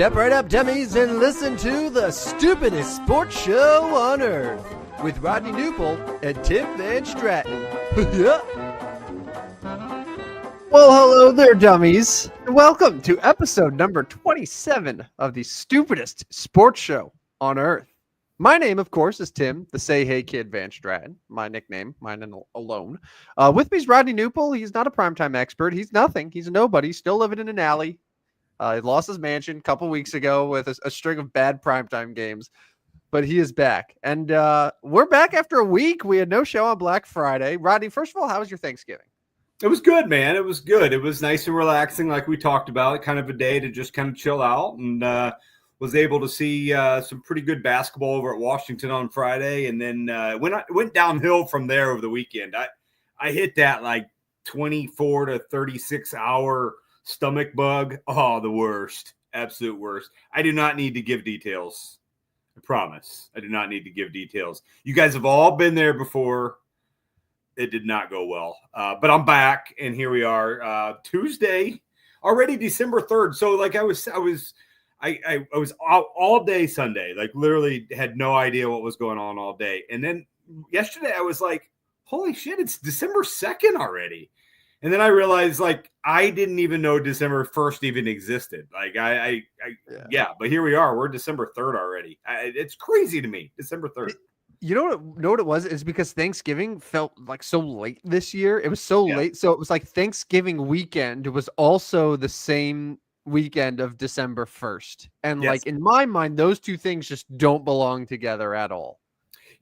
Step right up, dummies, and listen to the stupidest sports show on earth with Rodney Newpol and Tim Van Stratton. Well, hello there, dummies. Welcome to episode number 27 of the stupidest sports show on earth. My name, of course, is Tim, the Say Hey Kid Van Stratton. My nickname, mine and alone. With me is Rodney Newpol. He's not a primetime expert. He's nothing. He's a nobody. He's still living in an alley. He lost his mansion a couple weeks ago with a string of bad primetime games, but he is back. And we're back after a week. We had no show on Black Friday. Rodney, first of all, how was your Thanksgiving? It was good, man. It was good. It was nice and relaxing, like we talked about. Kind of a day to just kind of chill out, and was able to see some pretty good basketball over at Washington on Friday, and then went downhill from there over the weekend. I hit that like 24 to 36 hour stomach bug. Oh, the worst. Absolute worst. I do not need to give details. I promise. I do not need to give details. You guys have all been there before. It did not go well. But I'm back, and here we are. Tuesday, already December 3rd. So like I was out all day Sunday, like literally had no idea what was going on all day. And then yesterday I was like, holy shit, it's December 2nd already. And then I realized, like, I didn't even know December 1st even existed. Like, yeah, but here we are. We're December 3rd already. It's crazy to me, December 3rd. You know what it was? It's because Thanksgiving felt like so late this year. It was so late. So it was like Thanksgiving weekend was also the same weekend of December 1st. And like, in my mind, those two things just don't belong together at all.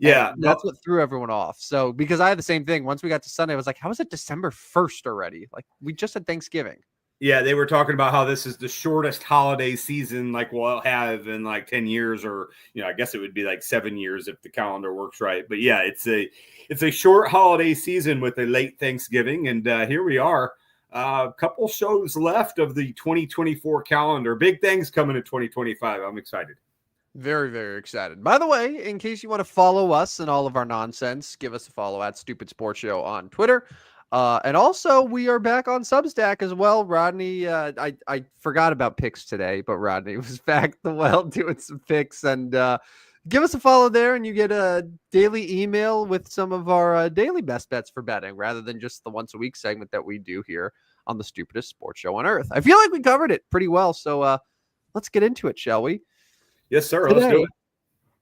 Yeah, and that's what threw everyone off. So because I had the same thing. Once we got to Sunday, I was like, how is it December 1st already? Like, we just had Thanksgiving. Yeah, they were talking about how this is the shortest holiday season like we'll have in like 10 years, or I guess it would be like 7 years if the calendar works right. But yeah, it's a short holiday season with a late Thanksgiving, and here we are. A couple shows left of the 2024 calendar. Big things coming in 2025. I'm excited. Very, very excited. By the way, in case you want to follow us and all of our nonsense, give us a follow at Stupid Sports Show on Twitter. And also, we are back on Substack as well. Rodney, I forgot about picks today, but Rodney was back doing some picks. And give us a follow there, and you get a daily email with some of our daily best bets for betting, rather than just the once a week segment that we do here on the Stupidest Sports Show on Earth. I feel like we covered it pretty well, so let's get into it, shall we? Yes, sir. Today, let's do it.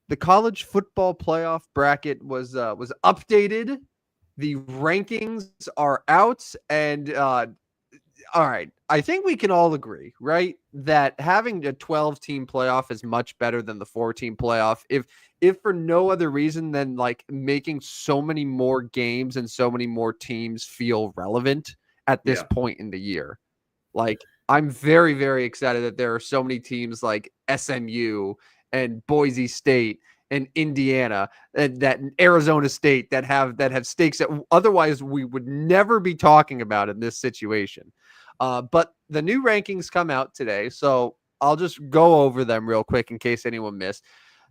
The college football playoff bracket was updated. The rankings are out, and all right, I think we can all agree, right, that having a 12-team playoff is much better than the 4-team playoff. If for no other reason than like making so many more games and so many more teams feel relevant at this point in the year. Like, I'm very, very excited that there are so many teams like SMU and Boise State and Indiana and that Arizona State that have stakes that otherwise we would never be talking about in this situation. But the new rankings come out today, so I'll just go over them real quick in case anyone missed.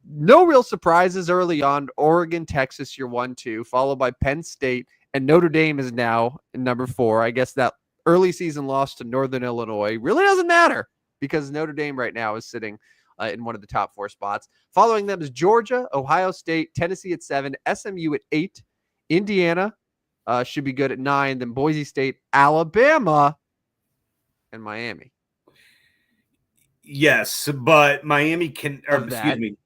No real surprises early on. Oregon, Texas, you're 1-2, followed by Penn State, and Notre Dame is now in number 4. I guess that early season loss to Northern Illinois really doesn't matter because Notre Dame right now is sitting in one of the top 4 spots. Following them is Georgia, Ohio State, Tennessee at 7, SMU at 8, Indiana should be good at 9, then Boise State, Alabama, and Miami. Yes, but Miami can, or excuse me.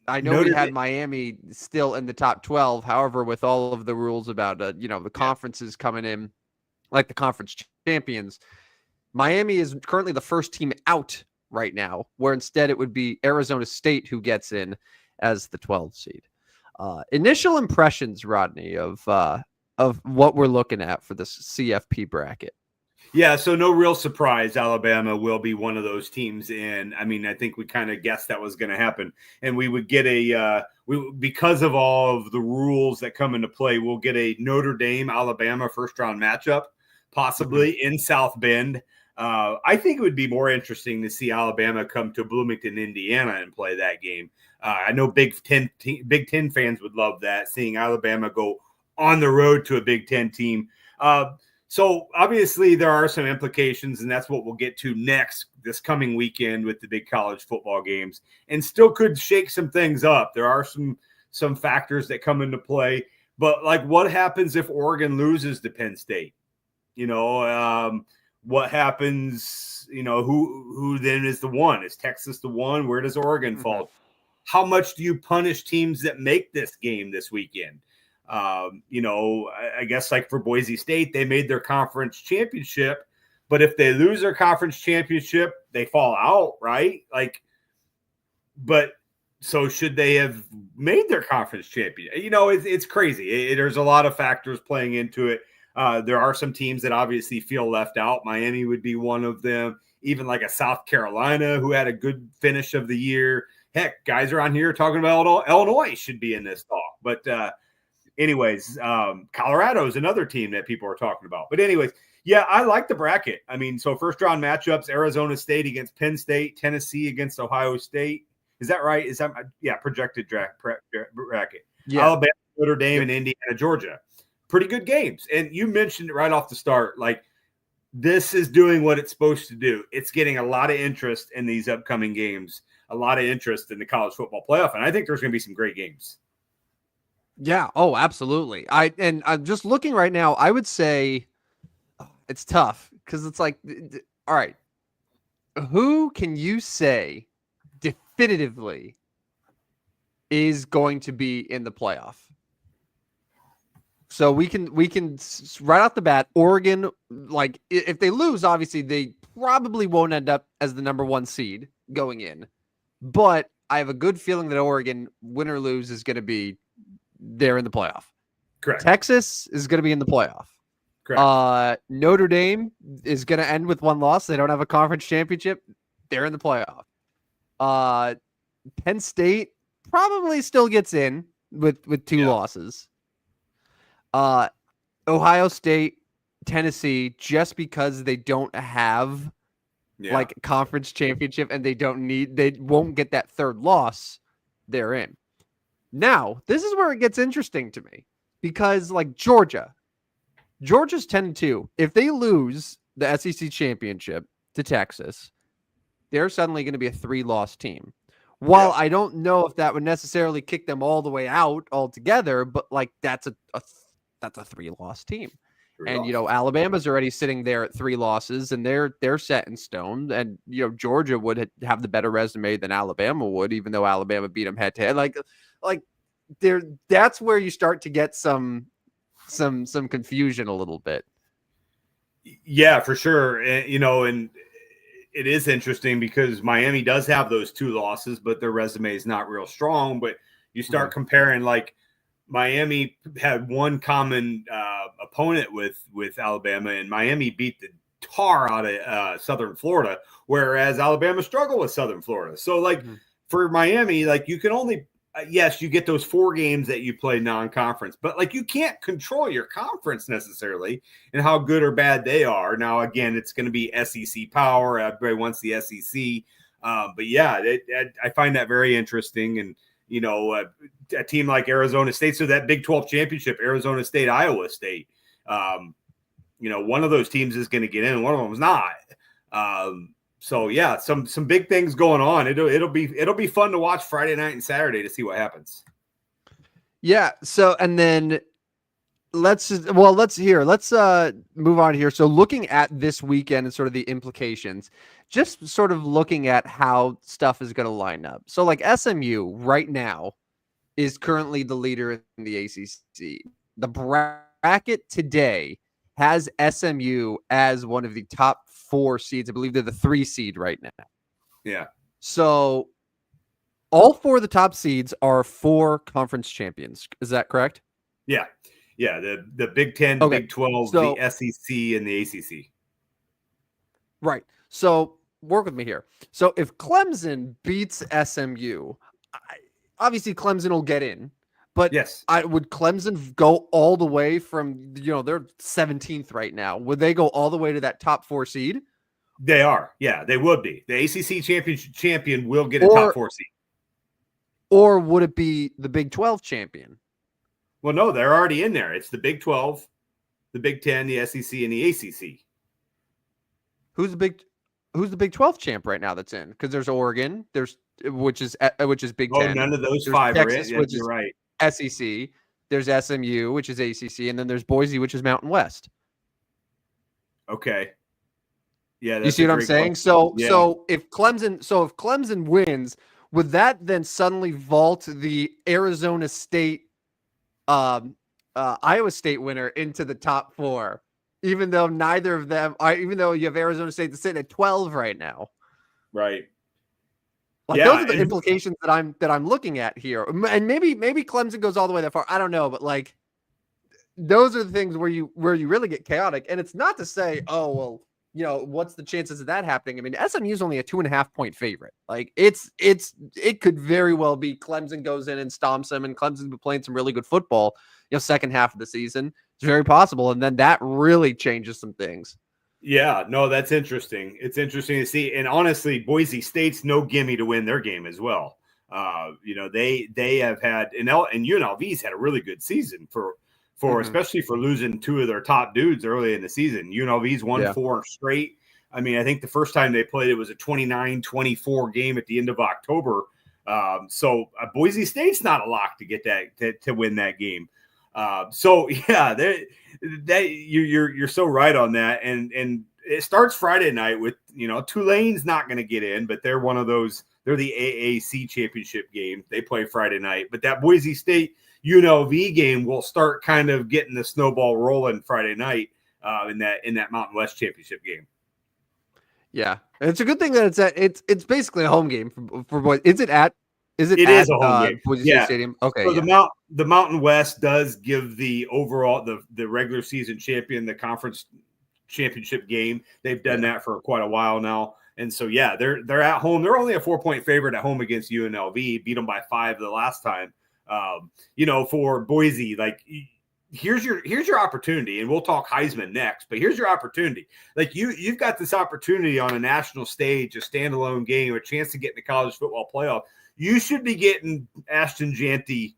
I know we had Miami still in the top 12. However, with all of the rules about, the conferences coming in, like the conference champions, Miami is currently the first team out right now, where instead it would be Arizona State who gets in as the 12th seed. Initial impressions, Rodney, of what we're looking at for this CFP bracket. Yeah, so no real surprise. Alabama will be one of those teams in. I mean, I think we kind of guessed that was going to happen, and we would get because of all of the rules that come into play, we'll get a Notre Dame Alabama first round matchup, possibly in South Bend. I think it would be more interesting to see Alabama come to Bloomington, Indiana, and play that game. I know Big Ten fans would love that, seeing Alabama go on the road to a Big Ten team. So obviously there are some implications, and that's what we'll get to next this coming weekend with the big college football games, and still could shake some things up. There are some factors that come into play, but like what happens if Oregon loses to Penn State? What happens? Who then is the one? Is Texas the one? Where does Oregon fall? How much do you punish teams that make this game this weekend? I guess like for Boise State, they made their conference championship, but if they lose their conference championship, they fall out, right? But so should they have made their conference champion? It's crazy. There's a lot of factors playing into it. There are some teams that obviously feel left out. Miami would be one of them. Even like a South Carolina who had a good finish of the year. Heck, guys around here talking about Illinois should be in this talk. But anyways, Colorado is another team that people are talking about. But anyways, yeah, I like the bracket. I mean, so first round matchups, Arizona State against Penn State, Tennessee against Ohio State. Is that right? Projected bracket? Yeah. Alabama, Notre Dame, and Indiana, Georgia. Pretty good games. And you mentioned it right off the start, like this is doing what it's supposed to do. It's getting a lot of interest in these upcoming games, a lot of interest in the college football playoff. And I think there's going to be some great games. Yeah. Oh, absolutely. I'm just looking right now. I would say it's tough because it's like, all right, who can you say definitively is going to be in the playoff? So we can right off the bat, Oregon, like if they lose, obviously they probably won't end up as the number 1 seed going in. But I have a good feeling that Oregon, win or lose, is going to be there in the playoff. Correct. Texas is going to be in the playoff. Correct. Notre Dame is going to end with 1 loss. They don't have a conference championship. They're in the playoff. Penn State probably still gets in with 2 losses. Ohio State, Tennessee, just because they don't have like conference championship and they won't get that 3rd loss, they're in. Now, this is where it gets interesting to me because like Georgia's 10-2. If they lose the SEC championship to Texas, they're suddenly going to be a 3-loss team. While I don't know if that would necessarily kick them all the way out altogether, but like that's a 3-loss team. And Alabama's already sitting there at 3 losses, and they're set in stone. And Georgia would have the better resume than Alabama would, even though Alabama beat them head to head. Like that's where you start to get some confusion a little bit. Yeah, for sure. And it is interesting because Miami does have those 2 losses, but their resume is not real strong. But you start comparing, like Miami had one common opponent with Alabama, and Miami beat the tar out of Southern Florida, whereas Alabama struggled with Southern Florida. So like for Miami, like you can only yes, you get those 4 games that you play non-conference, but like you can't control your conference necessarily and how good or bad they are. Now, again, it's going to be SEC power. Everybody wants the SEC. But yeah, I find that very interesting. And, a team like Arizona State, so that Big 12 championship, Arizona State, Iowa State, one of those teams is going to get in, one of them is not. So yeah, some big things going on. It'll be fun to watch Friday night and Saturday to see what happens. Yeah. So and then let's move on here. So looking at this weekend and sort of the implications, just sort of looking at how stuff is going to line up. So like SMU right now is currently the leader in the ACC. The bracket today has SMU as one of the top 4 seeds. I believe they're the 3 seed right now. Yeah. So all 4 of the top seeds are 4 conference champions. Is that correct? Yeah. Yeah. The Big 10, the Big 12, the SEC, and the ACC. Right. So work with me here. So if Clemson beats SMU, obviously Clemson will get in. But yes, would Clemson go all the way from, they're 17th right now. Would they go all the way to that top 4 seed? They are. Yeah, they would be. The ACC champion will get a top 4 seed. Or would it be the Big 12 champion? Well, no, they're already in there. It's the Big 12, the Big Ten, the SEC, and the ACC. Who's the Big 12 champ right now that's in? Because there's Oregon, which is Big Oh, Ten. none of those There's five are in. Texas, Yeah, which you're is right. SEC. There's SMU, which is ACC, and then there's Boise, which is Mountain West. Okay. Yeah, You that's see a what I'm great saying? question. So if Clemson wins, would that then suddenly vault the Arizona State, Iowa State winner into the top 4? Even though neither of them, even though you have Arizona State that's sitting at 12 right now. Right. Like those are the implications that I'm looking at here. And maybe Clemson goes all the way that far. I don't know, but like those are the things where you really get chaotic. And it's not to say, oh well, what's the chances of that happening? I mean, SMU is only a 2.5-point favorite. Like it could very well be Clemson goes in and stomps them, and Clemson's been playing some really good football, second half of the season. It's very possible. And then that really changes some things. Yeah, no, that's interesting. It's interesting to see. And honestly, Boise State's no gimme to win their game as well. They have had and UNLV's had a really good season for especially for losing 2 of their top dudes early in the season. UNLV's won 4 straight. I mean, I think the first time they played it was a 29-24 game at the end of October. So Boise State's not a lock to get that to win that game. So yeah, you're so right on that. And it starts Friday night with, Tulane's not going to get in, but they're one of those, they're the AAC championship game. They play Friday night, but that Boise State UNLV game will start kind of getting the snowball rolling Friday night in that Mountain West championship game. Yeah. It's a good thing that it's basically a home game for boys. Is it at It is a home game. Boise State Stadium? Okay. So the Mountain West does give the overall the regular season champion the conference championship game. They've done that for quite a while now, and so they're at home. They're only a 4-point favorite at home against UNLV. Beat them by 5 the last time. For Boise, like here's your opportunity, and we'll talk Heisman next. But here's your opportunity. Like you've got this opportunity on a national stage, a standalone game, a chance to get in the college football playoff. You should be getting Ashton Jeanty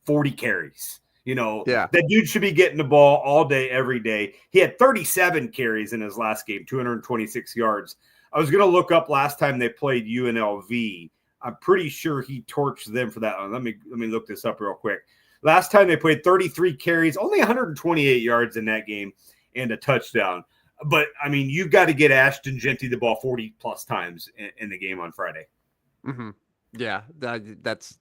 40 carries. That dude should be getting the ball all day, every day. He had 37 carries in his last game, 226 yards. I was going to look up last time they played UNLV. I'm pretty sure he torched them for that one. Let me look this up real quick. Last time they played 33 carries, only 128 yards in that game and a touchdown. But, I mean, you've got to get Ashton Jeanty the ball 40-plus times in the game on Friday. Mm-hmm. Yeah, that's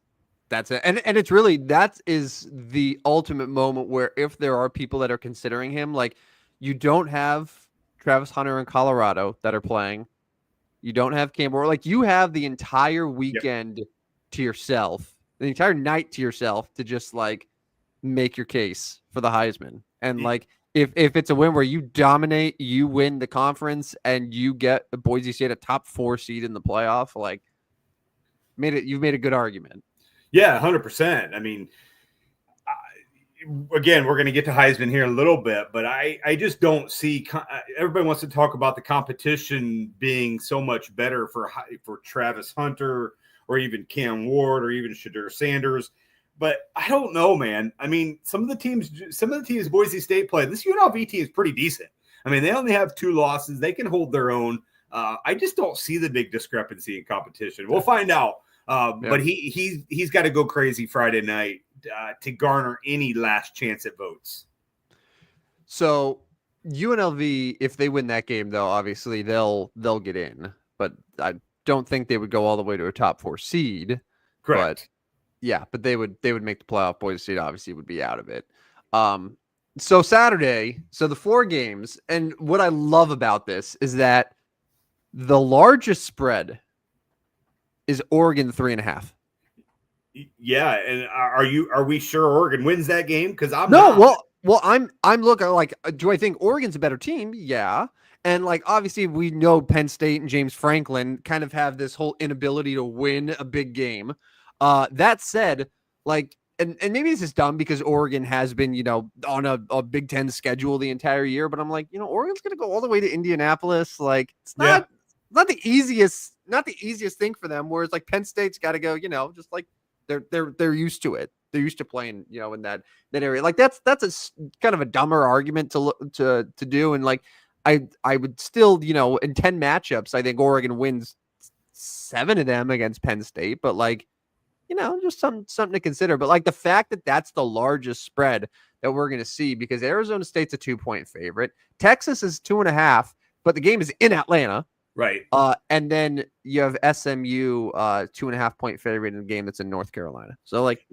it. And it's really, that is the ultimate moment where if there are people that are considering him, like you don't have Travis Hunter in Colorado that are playing. You don't have Campbell. Like you have the entire weekend to yourself, the entire night to yourself to just like make your case for the Heisman. And like, if it's a win where you dominate, you win the conference and you get Boise State a top 4 seed in the playoff, like you've made a good argument. Yeah, 100%. I mean, again, we're going to get to Heisman here in a little bit, but I just don't see everybody wants to talk about the competition being so much better for Travis Hunter or even Cam Ward or even Shadur Sanders. But I don't know, man. I mean, some of the teams Boise State play, this UNLV team is pretty decent. I mean, they only have 2 losses. They can hold their own. I just don't see the big discrepancy in competition. We'll find out. But he's got to go crazy Friday night to garner any last chance at votes. So UNLV, if they win that game, though, obviously they'll get in. But I don't think they would go all the way to a top 4 seed. Correct. But they would make the playoff. Boise State obviously would be out of it. So Saturday, the 4 games, and what I love about this is that the largest spread is Oregon 3.5. Yeah, and are we sure Oregon wins that game? Because I'm not. Well, I'm looking like, do I think Oregon's a better team? Yeah. And like obviously we know Penn State and James Franklin kind of have this whole inability to win a big game. That said, like, and maybe this is dumb because Oregon has been, on a Big Ten schedule the entire year, but I'm like, Oregon's gonna go all the way to Indianapolis. Like it's not the easiest thing for them. Whereas like Penn State's got to go, just like they're used to it. playing, in that area. Like that's kind of a dumber argument to do. And like, I would still, in 10 matchups, I think Oregon wins 7 of them against Penn State, but like, just something to consider. But like the fact that that's the largest spread that we're going to see, because Arizona State's a 2-point favorite, Texas is 2.5, but the game is in Atlanta. Right. And then you have SMU 2.5-point favorite in a game that's in North Carolina. So like,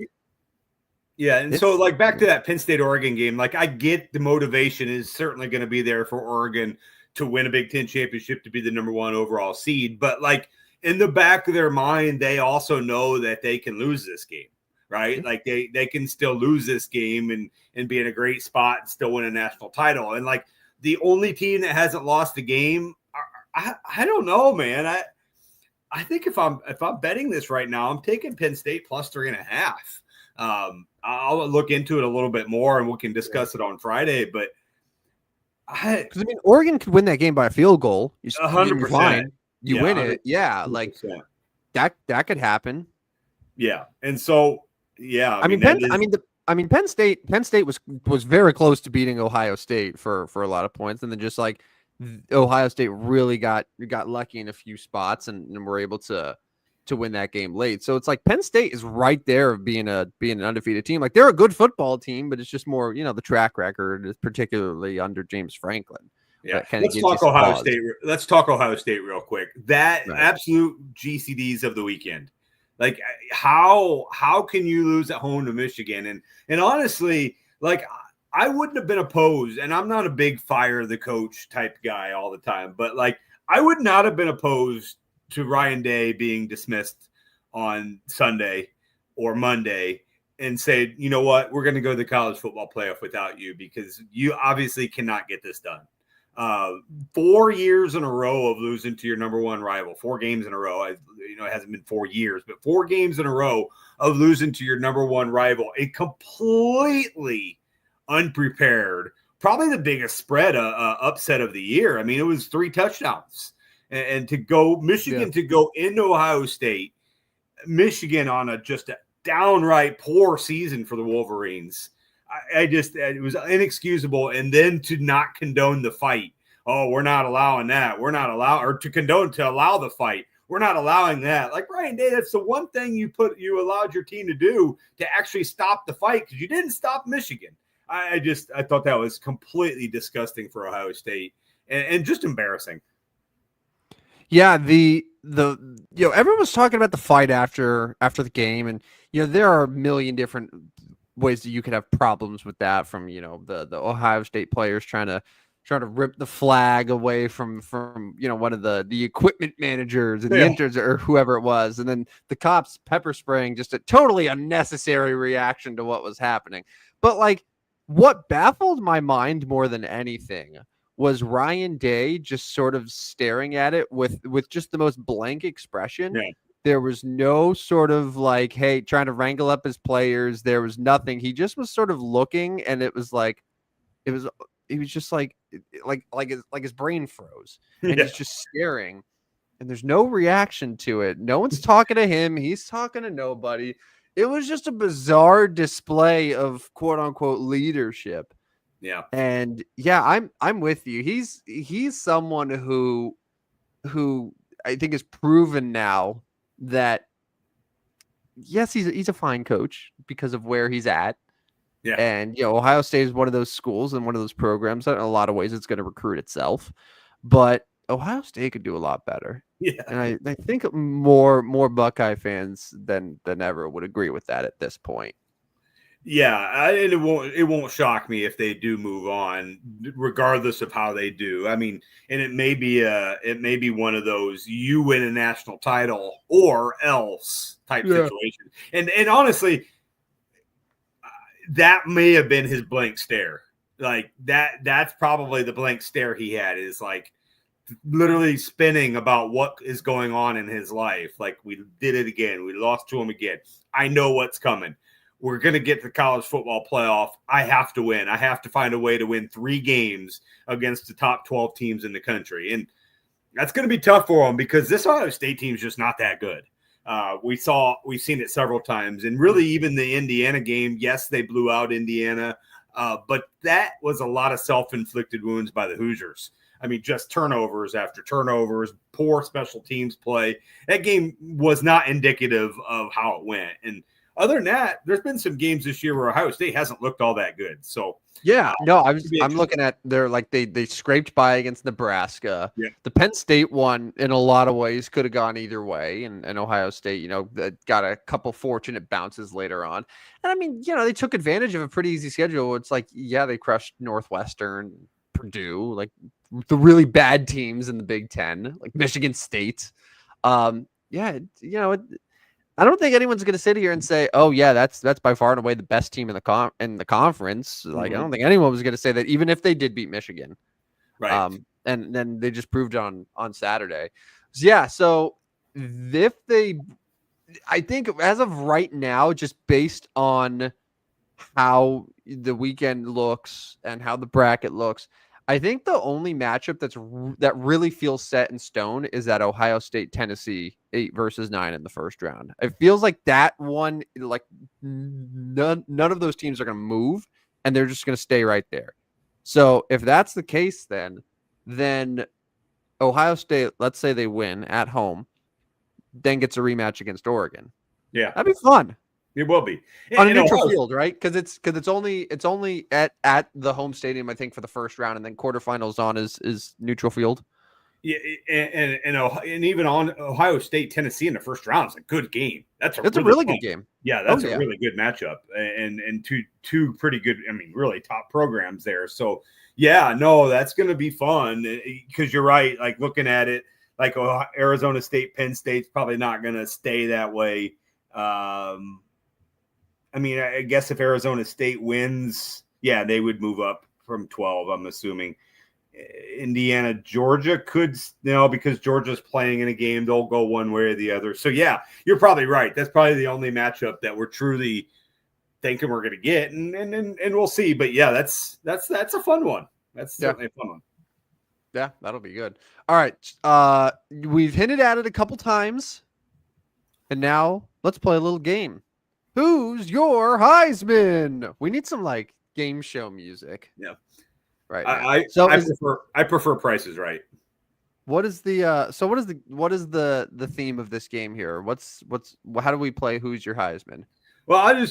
yeah. And so like back to that Penn State Oregon game, like I get the motivation is certainly going to be there for Oregon to win a Big Ten championship, to be the number 1 overall seed. But like in the back of their mind, they also know that they can lose this game, right? Mm-hmm. Like they can still lose this game and be in a great spot and still win a national title. And like the only team that hasn't lost a game, I don't know, man. I think if I'm betting this right now, I'm taking Penn State plus 3.5. I'll look into it a little bit more and we can discuss it on Friday. But because Oregon could win that game by a field goal. 100%. You win it. Yeah. 100%. Like that could happen. Yeah. And so, yeah, Penn State was very close to beating Ohio State for a lot of points. And then just like Ohio State really got lucky in a few spots and were able to win that game late. So it's like Penn State is right there of being an undefeated team. Like they're a good football team, but it's just more, the track record is particularly under James Franklin. Yeah. Let's talk Ohio State. Let's talk Ohio State real quick. That absolute GCDs of the weekend. Like how can you lose at home to Michigan? And honestly, like I wouldn't have been opposed, and I'm not a big fire the coach type guy all the time, but like I would not have been opposed to Ryan Day being dismissed on Sunday or Monday and say, you know what, we're going to go to the college football playoff without you because you obviously cannot get this done. 4 years in a row of losing to your number 1 rival, 4 games in a row. It hasn't been 4 years, but 4 games in a row of losing to your number 1 rival. A completely unprepared, probably the biggest spread upset of the year. I mean, it was 3 touchdowns, and to go Michigan to go into Ohio State, Michigan on just a downright poor season for the Wolverines. It was inexcusable. And then to not condone the fight. Oh, we're not allowing that. We're not or to allow the fight. We're not allowing that. Like Ryan Day, that's the one thing you allowed your team to do, to actually stop the fight, because you didn't stop Michigan. I thought that was completely disgusting for Ohio State and just embarrassing. Yeah, everyone was talking about the fight after the game, and there are a million different ways that you could have problems with that, from the Ohio State players trying to rip the flag away from one of the equipment managers and the interns or whoever it was, and then the cops pepper spraying, just a totally unnecessary reaction to what was happening. But like, what baffled my mind more than anything was Ryan Day just sort of staring at it with just the most blank expression. Yeah. There was no sort of like, hey, trying to wrangle up his players. There was nothing. He just was sort of looking, and it was just like his brain froze, and he's just staring, and there's no reaction to it. No one's talking to him. He's talking to nobody. It was just a bizarre display of quote unquote leadership. Yeah. And yeah, I'm with you. He's someone who I think is proven now that yes, he's a fine coach because of where he's at. Yeah. And Ohio State is one of those schools and one of those programs that in a lot of ways it's going to recruit itself. But Ohio State could do a lot better. Yeah. And I think more Buckeye fans than ever would agree with that at this point. Yeah, it won't shock me if they do move on, regardless of how they do. I mean, and it may be one of those you win a national title or else type situation. And honestly, that may have been his blank stare. Like that's probably the blank stare he had, is like literally spinning about what is going on in his life. Like, we did it again. We lost to him again. I know what's coming. We're going to get to the college football playoff. I have to win. I have to find a way to win 3 games against the top 12 teams in the country. And that's going to be tough for him because this Ohio State team is just not that good. We've seen it several times, and really even the Indiana game. Yes, they blew out Indiana, but that was a lot of self-inflicted wounds by the Hoosiers. I mean, just turnovers after turnovers, poor special teams play. That game was not indicative of how it went. And other than that, there's been some games this year where Ohio State hasn't looked all that good. So yeah, no, I'm looking at they scraped by against Nebraska. Yeah. The Penn State one in a lot of ways could have gone either way, and Ohio State, got a couple fortunate bounces later on. And I mean, they took advantage of a pretty easy schedule. It's like, yeah, they crushed Northwestern, Purdue, like the really bad teams in the Big Ten, like Michigan State. I don't think anyone's going to sit here and say, "Oh yeah, that's by far and away the best team in the conference." Like, I don't think anyone was going to say that, even if they did beat Michigan, right? And then they just proved on Saturday. So, yeah, so I think as of right now, just based on how the weekend looks and how the bracket looks, I think the only matchup that really feels set in stone is that Ohio State Tennessee 8-9 in the first round. It feels like that one, like none of those teams are going to move, and they're just going to stay right there. So if that's the case, then Ohio State, let's say they win at home, then gets a rematch against Oregon. Yeah, that'd be fun. It will be on a neutral field, right? Because it's only at the home stadium, I think, for the first round, and then quarterfinals on is neutral field. Yeah, and even on Ohio State Tennessee in the first round is a good game. That's a really good game. Yeah, that's a really good matchup, and two pretty good. I mean, really top programs there. So yeah, no, that's going to be fun because you're right. Like looking at it, like Arizona State, Penn State's probably not going to stay that way. I mean, I guess if Arizona State wins, yeah, they would move up from 12, I'm assuming. Indiana, Georgia could, because Georgia's playing in a game, they'll go one way or the other. So, yeah, you're probably right. That's probably the only matchup that we're truly thinking we're going to get, and we'll see. But, yeah, that's a fun one. That's certainly a fun one. Yeah, that'll be good. All right. We've hinted at it a couple times, and now let's play a little game. Who's your Heisman? We need some like game show music. Yeah, right. I prefer Price is Right. What is the what is the theme of this game here? How do we play Who's Your Heisman? Well,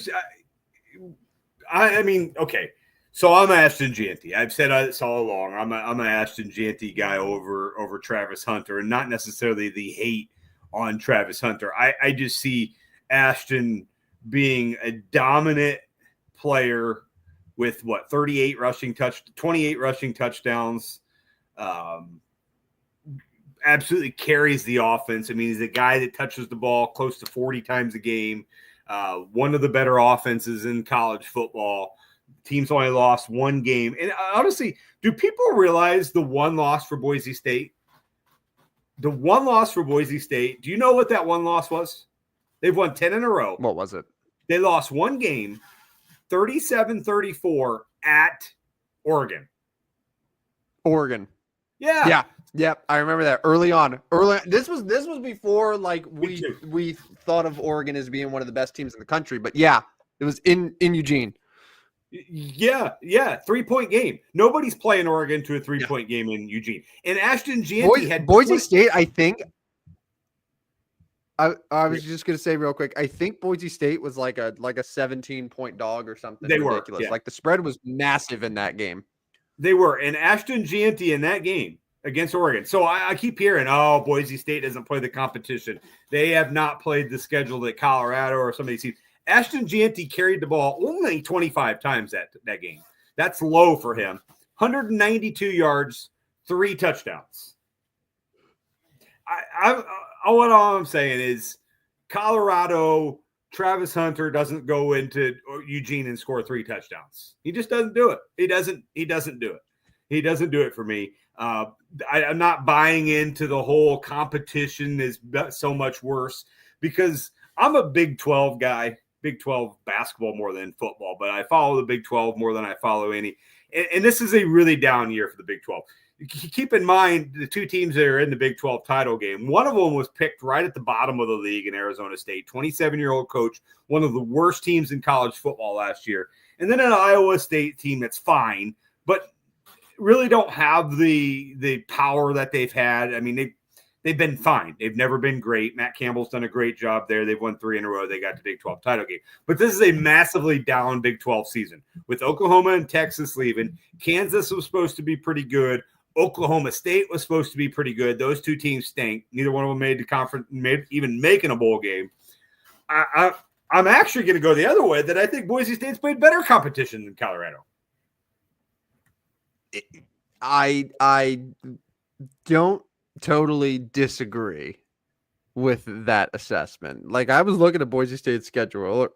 I mean, okay. So I'm Ashton Jeanty. I've said this all along. I'm an Ashton Jeanty guy over Travis Hunter, and not necessarily the hate on Travis Hunter. I just see Ashton being a dominant player with 28 rushing touchdowns, absolutely carries the offense. I mean, he's a guy that touches the ball close to 40 times a game. One of the better offenses in college football. Teams only lost one game. And honestly, do people realize the one loss for Boise State? The one loss for Boise State. Do you know what that one loss was? They've won 10 in a row. What was it? They lost one game, 37-34 at Oregon. Yeah. Yeah. I remember that early on. This was before like we thought of Oregon as being one of the best teams in the country. But yeah, it was in Eugene. Yeah. 3-point game. Nobody's playing Oregon to a 3-point game in Eugene. And Ashton Jeanty had Boise State, I think. I was just gonna say real quick. I think Boise State was like a 17-point dog or something. They ridiculous. Were, yeah. Like the spread was massive in that game. They were, and Ashton Jeanty in that game against Oregon. So I keep hearing, Boise State doesn't play the competition. They have not played the schedule that Colorado or somebody sees. Ashton Jeanty carried the ball only 25 times that game. That's low for him. 192 yards, 3 touchdowns. All I'm saying is Colorado, Travis Hunter doesn't go into Eugene and score 3 touchdowns. He just doesn't do it. He doesn't do it. He doesn't do it for me. I'm not buying into the whole competition is so much worse because I'm a Big 12 guy, Big 12 basketball more than football, but I follow the Big 12 more than I follow any. And this is a really down year for the Big 12. keep in mind the two teams that are in the Big 12 title game. One of them was picked right at the bottom of the league in Arizona State, 27-year-old coach, one of the worst teams in college football last year. And then an Iowa State team that's fine, but really don't have the power that they've had. I mean, they've been fine. They've never been great. Matt Campbell's done a great job there. They've won 3 in a row. They got the Big 12 title game. But this is a massively down Big 12 season with Oklahoma and Texas leaving. Kansas was supposed to be pretty good. Oklahoma State was supposed to be pretty good. Those two teams stink. Neither one of them made the conference, even making a bowl game. I'm actually going to go the other way, that I think Boise State's played better competition than Colorado. I don't totally disagree with that assessment. Like, I was looking at Boise State's schedule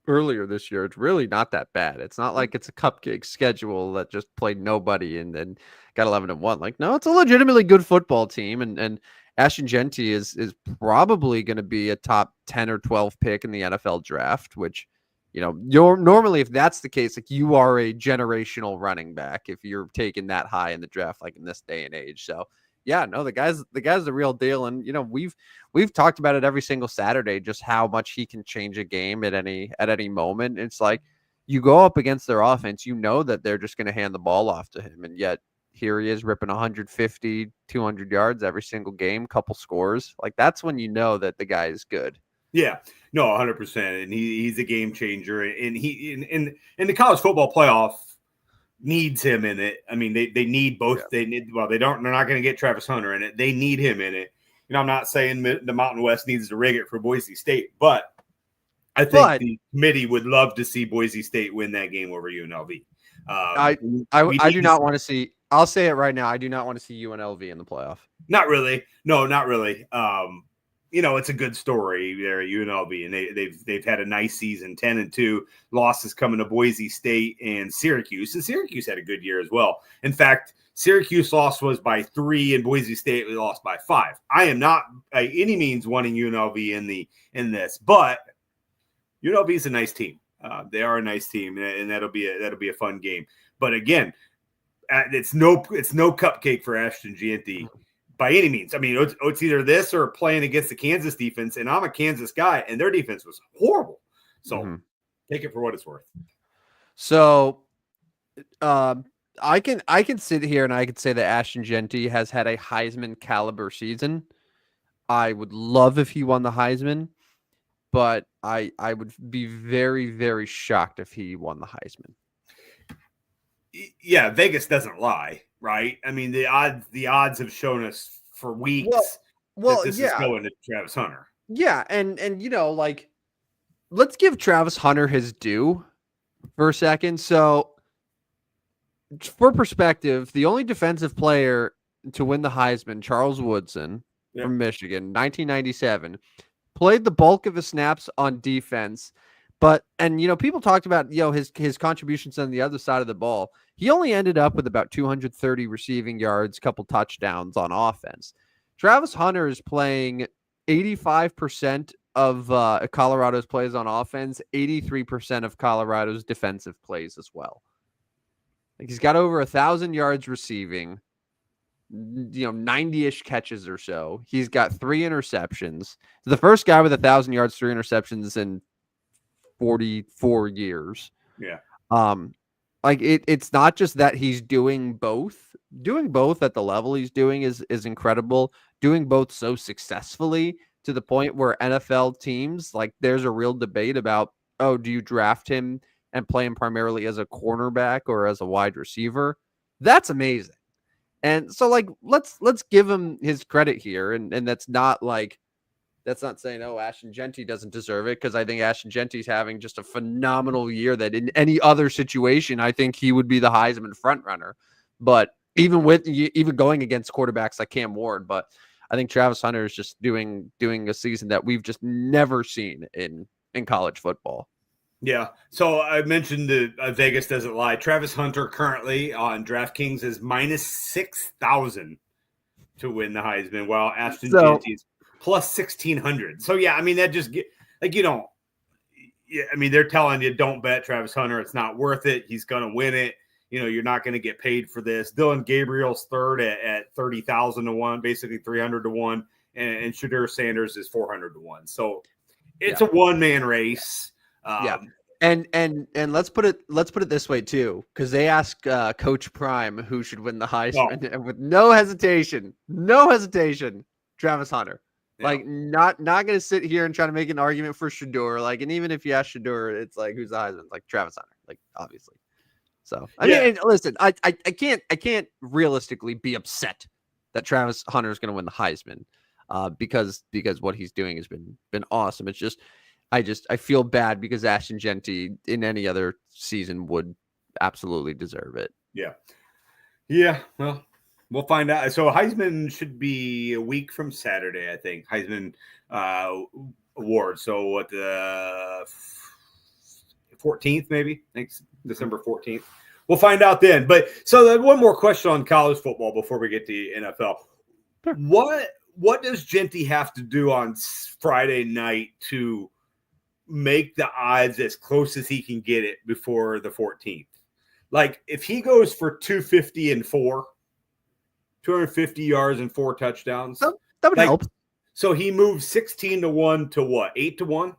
earlier this year. It's really not that bad. It's not like it's a cupcake schedule that just played nobody and then got 11-1. Like, no, it's a legitimately good football team, and Ashton Genty is probably going to be a top 10 or 12 pick in the NFL draft, which, you know, you're normally, if that's the case, like, you are a generational running back if you're taken that high in the draft, like in this day and age. So yeah, no, the guy's the real deal. And, you know, we've talked about it every single Saturday, just how much he can change a game at any moment. It's like, you go up against their offense, you know that they're just going to hand the ball off to him. And yet here he is ripping 150, 200 yards every single game, couple scores. Like, that's when you know that the guy is good. Yeah, no, 100%. And he's a game changer. And he in the college football playoff needs him in it. I mean, they need both. Yeah. They're not going to get Travis Hunter in it. They need him in it. You know, I'm not saying the Mountain West needs to rig it for Boise State, but I think the committee would love to see Boise State win that game over UNLV. I do not want to see. I'll say it right now. I do not want to see UNLV in the playoff. Not really. No, not really. You know, it's a good story there at UNLV, and they've had a nice season, 10-2. Losses coming to Boise State and Syracuse had a good year as well. In fact, Syracuse loss was by 3, and Boise State lost by 5. I am not by any means wanting UNLV in this, but UNLV is a nice team. They are a nice team, and that'll be a fun game. But again, it's no cupcake for Ashton Genty by any means. I mean, it's either this or playing against the Kansas defense, and I'm a Kansas guy, and their defense was horrible. So take it for what it's worth. So I can sit here and I could say that Ashton Genty has had a Heisman caliber season. I would love if he won the Heisman, but I would be very, very shocked if he won the Heisman. Yeah, Vegas doesn't lie, right? I mean, the odds have shown us for weeks that this is going to Travis Hunter. Yeah, and you know, like, let's give Travis Hunter his due for a second. So, for perspective, the only defensive player to win the Heisman, Charles Woodson from Michigan, 1997, played the bulk of his snaps on defense. But, and, you know, people talked about, you know, his contributions on the other side of the ball. He only ended up with about 230 receiving yards, couple touchdowns on offense. Travis Hunter is playing 85% of Colorado's plays on offense, 83% of Colorado's defensive plays as well. Like, he's got over 1,000 yards receiving, you know, 90-ish catches or so. He's got 3 interceptions. He's the first guy with 1,000 yards, 3 interceptions in 44 years. Yeah. Like, it's not just that he's doing both. Doing both at the level he's doing is incredible. Doing both so successfully to the point where NFL teams, like, there's a real debate about, oh, do you draft him and play him primarily as a cornerback or as a wide receiver? That's amazing. And so, like, let's give him his credit here. And that's not like, that's not saying, oh, Ashton Genty doesn't deserve it, because I think Ashton Genty's having just a phenomenal year that in any other situation, I think he would be the Heisman frontrunner. But even going against quarterbacks like Cam Ward, but I think Travis Hunter is just doing a season that we've just never seen in college football. Yeah. So I mentioned that Vegas doesn't lie. Travis Hunter currently on DraftKings is minus 6,000 to win the Heisman, while Ashton Genty's plus 1,600. So yeah, I mean, that just like, you don't. Yeah, I mean, they're telling you don't bet Travis Hunter. It's not worth it. He's gonna win it. you're not going to get paid for this. Dylan Gabriel's third at 30,000 to 1, basically 300 to 1, and Shadur Sanders is 400 to 1. So it's a one-man race. And let's put it this way too, because they asked Coach Prime who should win the Heisman, and with no hesitation, Travis Hunter. Yeah. Like not going to sit here and try to make an argument for Shadur. Like, and even if you ask Shadur, it's like, who's the Heisman? Like Travis Hunter. Like, obviously. So I mean, listen, I can't realistically be upset that Travis Hunter is going to win the Heisman, because what he's doing has been awesome. It's just I feel bad because Ashton Genty in any other season would absolutely deserve it. Yeah. Well, we'll find out. So Heisman should be a week from Saturday, I think. Heisman award. So what, the 14th, maybe? Thanks, December 14th. We'll find out then. But so one more question on college football before we get to NFL. Sure. What does Genty have to do on Friday night to make the odds as close as he can get it before the 14th? Like, if he goes for 250 yards and 4 touchdowns, that would help. So he moves 16 to 1 to what? 8 to 1?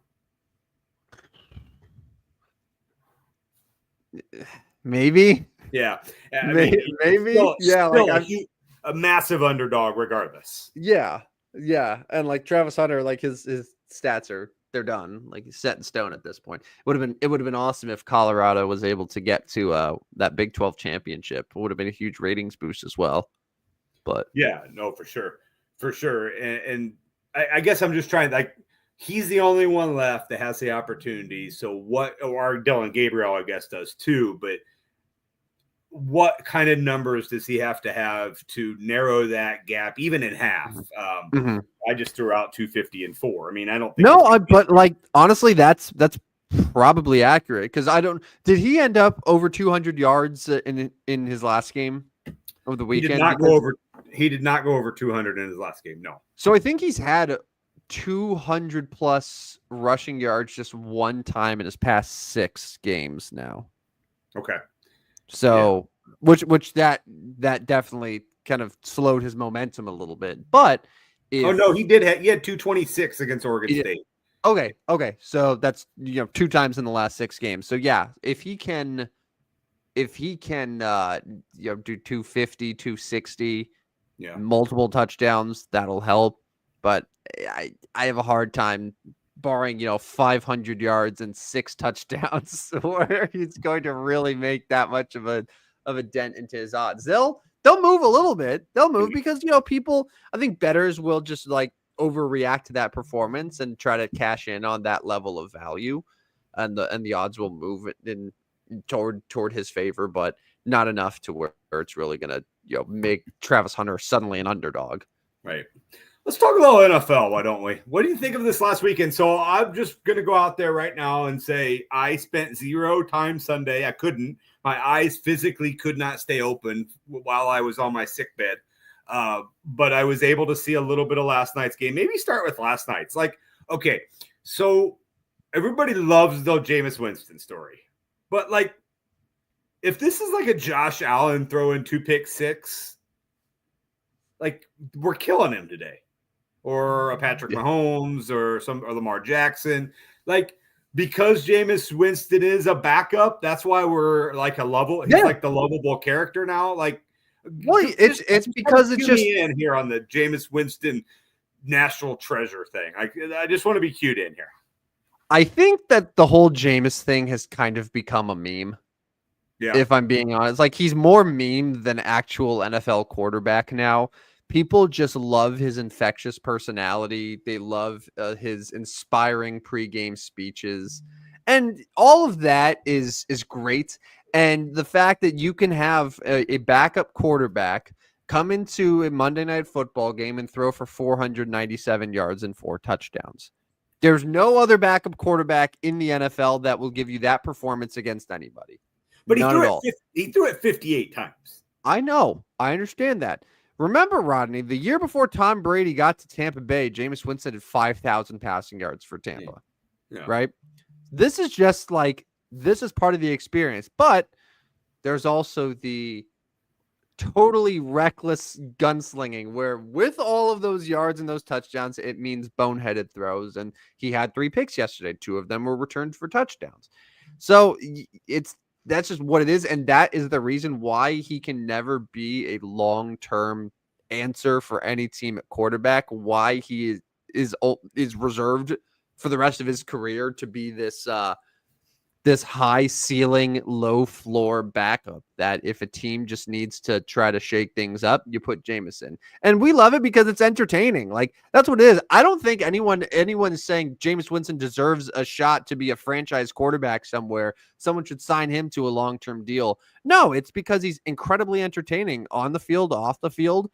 Maybe. Yeah. Maybe. Still a massive underdog regardless. Yeah. And like Travis Hunter, like his stats they're done. Like, he's set in stone at this point. It would have been awesome if Colorado was able to get to that Big 12 championship. It would have been a huge ratings boost as well. But yeah, no, for sure. And I guess I'm just trying, like, he's the only one left that has the opportunity. So or Dylan Gabriel, I guess, does too. But what kind of numbers does he have to narrow that gap, even in half? I just threw out 250 and 4. I mean, I don't think. No, but like, honestly, that's probably accurate, because did he end up over 200 yards in his last game of the weekend? He did not go over 200 in his last game. No. So I think he's had 200 plus rushing yards just one time in his past 6 games now. Okay. So, which that definitely kind of slowed his momentum a little bit. But he had 226 against Oregon State. Okay. So that's 2 times in the last 6 games. So yeah, if he can do 250, 260, multiple touchdowns, that'll help. But I have a hard time barring 500 yards and 6 touchdowns where he's going to really make that much of a dent into his odds. They'll move a little bit. They'll move because people, I think bettors will just like overreact to that performance and try to cash in on that level of value, and the odds will move in toward his favor, but not enough to where it's really gonna make Travis Hunter suddenly an underdog. Right. Let's talk about NFL, why don't we? What do you think of this last weekend? So I'm just going to go out there right now and say I spent 0 time Sunday. I couldn't. My eyes physically could not stay open while I was on my sick bed. But I was able to see a little bit of last night's game. Maybe start with last night's. Like, okay, so everybody loves the Jameis Winston story. But, like, if this is like a Josh Allen throwing 2 pick six, like, we're killing him today. Or a Patrick Mahomes or Lamar Jackson. Like, because Jameis Winston is a backup, that's why we're like he's like the lovable character now. Like, well, it's because it's just in here on the Jameis Winston national treasure thing. I just want to be cute in here. I think that the whole Jameis thing has kind of become a meme. Yeah. If I'm being honest, like, he's more meme than actual NFL quarterback now. People just love his infectious personality. They love his inspiring pregame speeches, and all of that is great. And the fact that you can have a backup quarterback come into a Monday Night Football game and throw for 497 yards and 4 touchdowns. There's no other backup quarterback in the NFL that will give you that performance against anybody. But he threw it 58 times. I know. I understand that. Remember, Rodney, the year before Tom Brady got to Tampa Bay, Jameis Winston had 5,000 passing yards for Tampa, right? This is just like, this is part of the experience. But there's also the totally reckless gunslinging where with all of those yards and those touchdowns, it means boneheaded throws. And he had 3 picks yesterday. 2 of them were returned for touchdowns. So that's just what it is. And that is the reason why he can never be a long-term answer for any team at quarterback, why he is reserved for the rest of his career to be this high ceiling, low floor backup that if a team just needs to try to shake things up, you put Jameson. And we love it because it's entertaining. Like, that's what it is. I don't think anyone is saying Jameis Winston deserves a shot to be a franchise quarterback somewhere. Someone should sign him to a long-term deal. No, it's because he's incredibly entertaining on the field, off the field.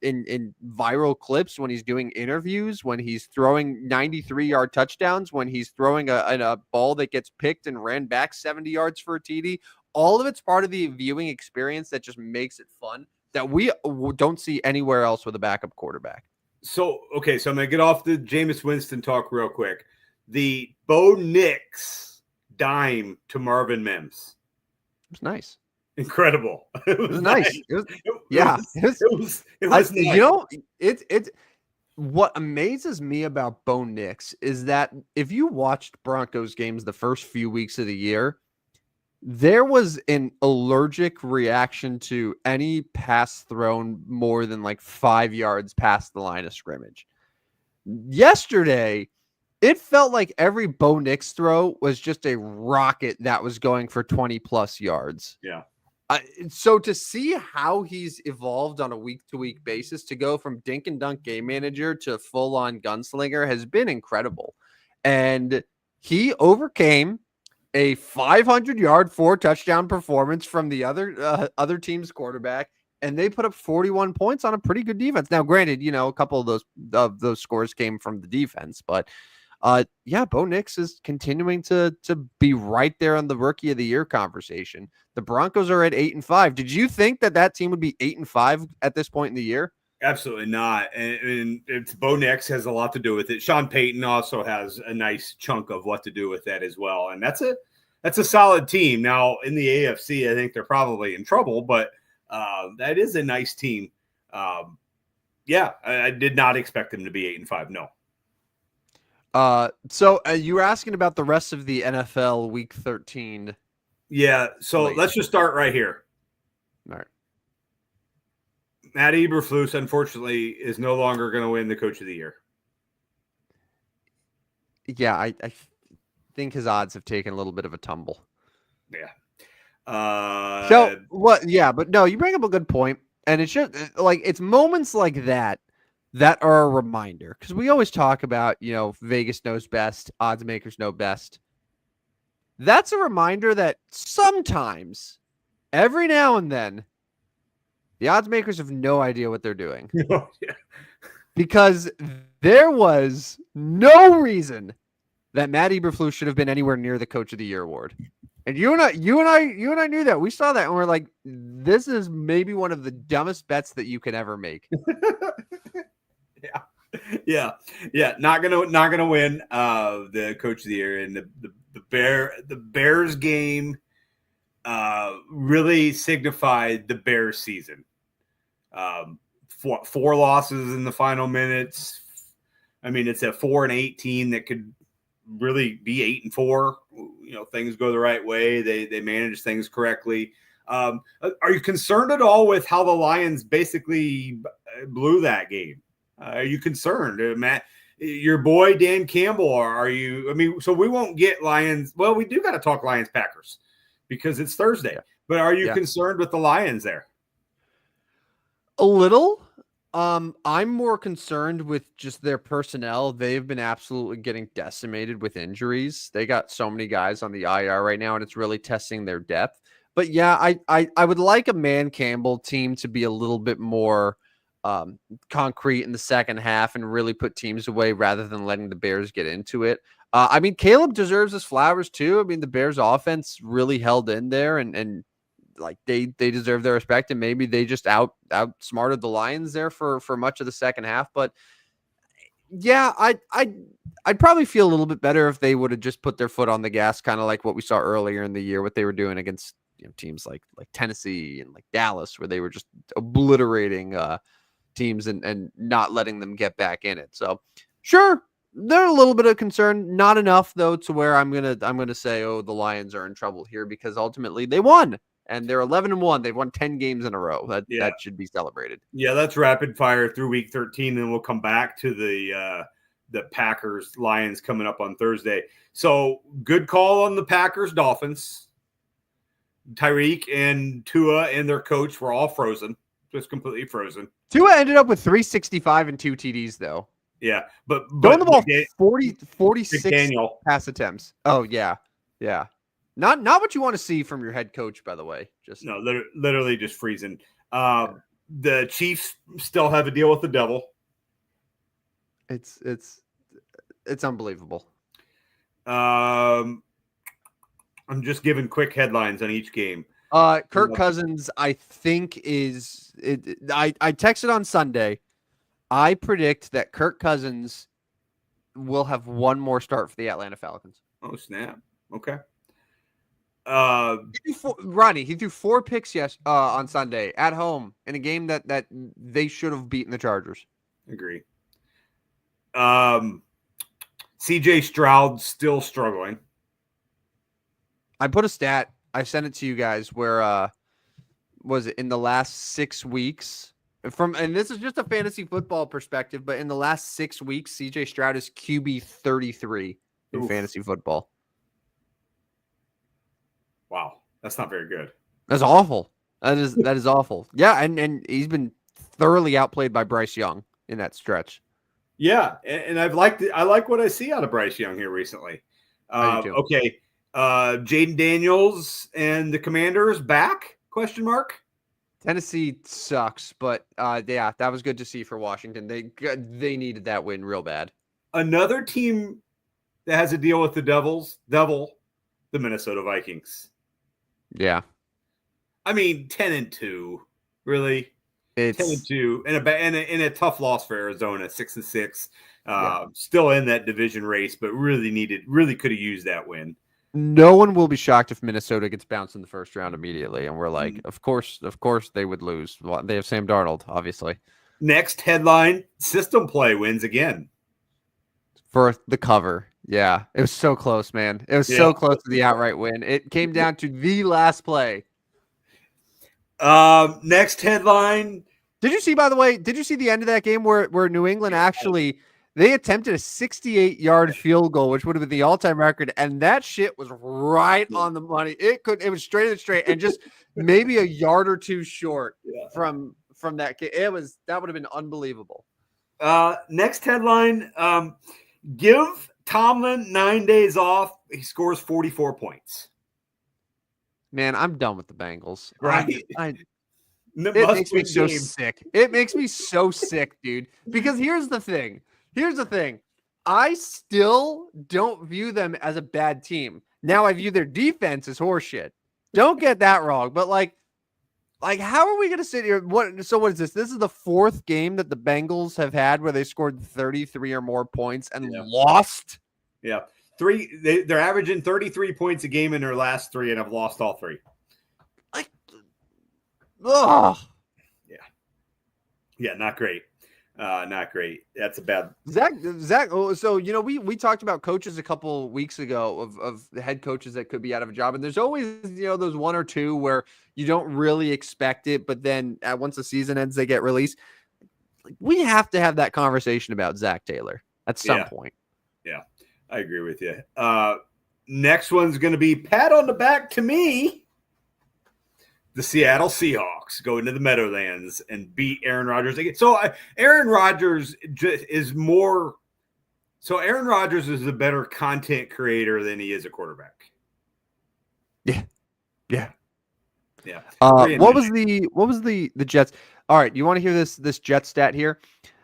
In viral clips, when he's doing interviews, when he's throwing 93-yard touchdowns, when he's throwing a ball that gets picked and ran back 70 yards for a TD. All of it's part of the viewing experience that just makes it fun that we don't see anywhere else with a backup quarterback. So I'm going to get off the Jameis Winston talk real quick. The Bo Nix dime to Marvin Mims. It was nice. Incredible. It was nice. It was nice. You know, it's what amazes me about Bo Nix is that if you watched Broncos games the first few weeks of the year, there was an allergic reaction to any pass thrown more than like 5 yards past the line of scrimmage. Yesterday, it felt like every Bo Nix throw was just a rocket that was going for 20 plus yards. Yeah. So to see how he's evolved on a week-to-week basis to go from dink and dunk game manager to full-on gunslinger has been incredible. And he overcame a 500-yard, 4-touchdown performance from the other team's quarterback, and they put up 41 points on a pretty good defense. Now, granted, a couple of those scores came from the defense, but Bo Nix is continuing to be right there on the Rookie of the Year conversation. The Broncos are at 8-5. Did you think that team would be 8-5 at this point in the year? Absolutely not. And it's Bo Nix has a lot to do with it. Sean Payton also has a nice chunk of what to do with that as well. And that's a solid team. Now in the AFC, I think they're probably in trouble, but that is a nice team. I did not expect them to be 8-5. No. So you were asking about the rest of the NFL Week 13. Yeah, so let's just start right here. All right. Matt Eberflus, unfortunately, is no longer going to win the Coach of the Year. Yeah, I think his odds have taken a little bit of a tumble. Yeah. But no, you bring up a good point, and it's just like it's moments like that are a reminder, because we always talk about, Vegas knows best, odds makers know best. That's a reminder that sometimes, every now and then, the odds makers have no idea what they're doing. Oh, yeah. Because there was no reason that Matt Eberflus should have been anywhere near the Coach of the Year award. And you and I knew that. We saw that and we're like, this is maybe one of the dumbest bets that you can ever make. Yeah. Not gonna win the Coach of the Year, and the Bears game really signified the Bears season. 4 losses in the final minutes. I mean, it's a 4-18 that could really be 8-4. Things go the right way. They manage things correctly. Are you concerned at all with how the Lions basically blew that game? Are you concerned, Matt? Your boy Dan Campbell, are you? I mean, so we won't get Lions. Well, we do got to talk Lions Packers because it's Thursday. But are you concerned with the Lions there? A little. I'm more concerned with just their personnel. They've been absolutely getting decimated with injuries. They got so many guys on the IR right now, and it's really testing their depth. But yeah, I would like a Man Campbell team to be a little bit more concrete in the second half and really put teams away rather than letting the Bears get into it. I mean, Caleb deserves his flowers too. I mean, the Bears offense really held in there and like they deserve their respect, and maybe they just outsmarted the Lions there for much of the second half. But yeah, I'd probably feel a little bit better if they would have just put their foot on the gas, kind of like what we saw earlier in the year, what they were doing against teams like Tennessee and like Dallas, where they were just obliterating teams and not letting them get back in it. So sure, they're a little bit of concern, not enough though to where I'm gonna say, oh, the Lions are in trouble here, because ultimately they won and they're 11-1. They've won 10 games in a row. That should be celebrated. Yeah, that's rapid fire through week 13, and we'll come back to the Packers Lions coming up on Thursday. So good call on the Packers Dolphins. Tyreek and Tua and their coach were all frozen, just completely frozen. Tua ended up with 365 and 2 TDs though. Yeah, but throwing the ball 46 McDaniel. pass attempts. Oh yeah. Not what you want to see from your head coach, by the way. Just no, literally just freezing. The Chiefs still have a deal with the devil. It's unbelievable. I'm just giving quick headlines on each game. Kirk Cousins, I think I texted on Sunday. I predict that Kirk Cousins will have one more start for the Atlanta Falcons. Oh snap! Okay. Ronnie, he threw 4 picks on Sunday at home in a game that they should have beaten the Chargers. Agree. CJ Stroud still struggling. I put a stat. I sent it to you guys where was it in the last 6 weeks and this is just a fantasy football perspective, but in the last 6 weeks, CJ Stroud is QB 33 in fantasy football. Wow, that's not very good. That's awful. That is awful. Yeah, and he's been thoroughly outplayed by Bryce Young in that stretch. Yeah, and I like what I see out of Bryce Young here recently. Okay, Jaden Daniels and the Commanders back? Question mark. Tennessee sucks, but yeah, that was good to see for Washington. They needed that win real bad. Another team that has a deal with the devil, the Minnesota Vikings. Yeah, I mean 10-2, really. It's 10-2 in a tough loss for Arizona, 6-6. Still in that division race, but really could have used that win. No one will be shocked if Minnesota gets bounced in the first round immediately, and we're like, of course they would lose. Well, they have Sam Darnold, obviously. Next headline: System Play wins again for the cover. Yeah, it was so close, man. It was so close to the outright win. It came down to the last play. Next headline. Did you see, by the way, the end of that game where New England actually they attempted a 68-yard field goal, which would have been the all-time record, and that shit was right on the money. It was straight and just maybe a yard or two short from that game. That would have been unbelievable. Next headline, give Tomlin 9 days off. He scores 44 points. Man, I'm done with the Bengals. Right. It makes me so sick. It makes me so sick, dude. Because here's the thing. I still don't view them as a bad team. Now I view their defense as horseshit. Don't get that wrong. But like how are we going to sit here? What is this? This is the 4th game that the Bengals have had where they scored 33 or more points and lost. Yeah. They're averaging 33 points a game in their last 3 and have lost all 3. Ugh. Yeah, not great. Not great. That's a bad Zach. So we talked about coaches a couple weeks ago of the head coaches that could be out of a job, and there's always those 1 or 2 where you don't really expect it, but then once the season ends, they get released. We have to have that conversation about Zach Taylor at some point. Yeah, I agree with you. Next one's going to be pat on the back to me. The Seattle Seahawks go into the Meadowlands and beat Aaron Rodgers again. So Aaron Rodgers is a better content creator than he is a quarterback. Yeah. What was the Jets? All right, you want to hear this Jets stat here?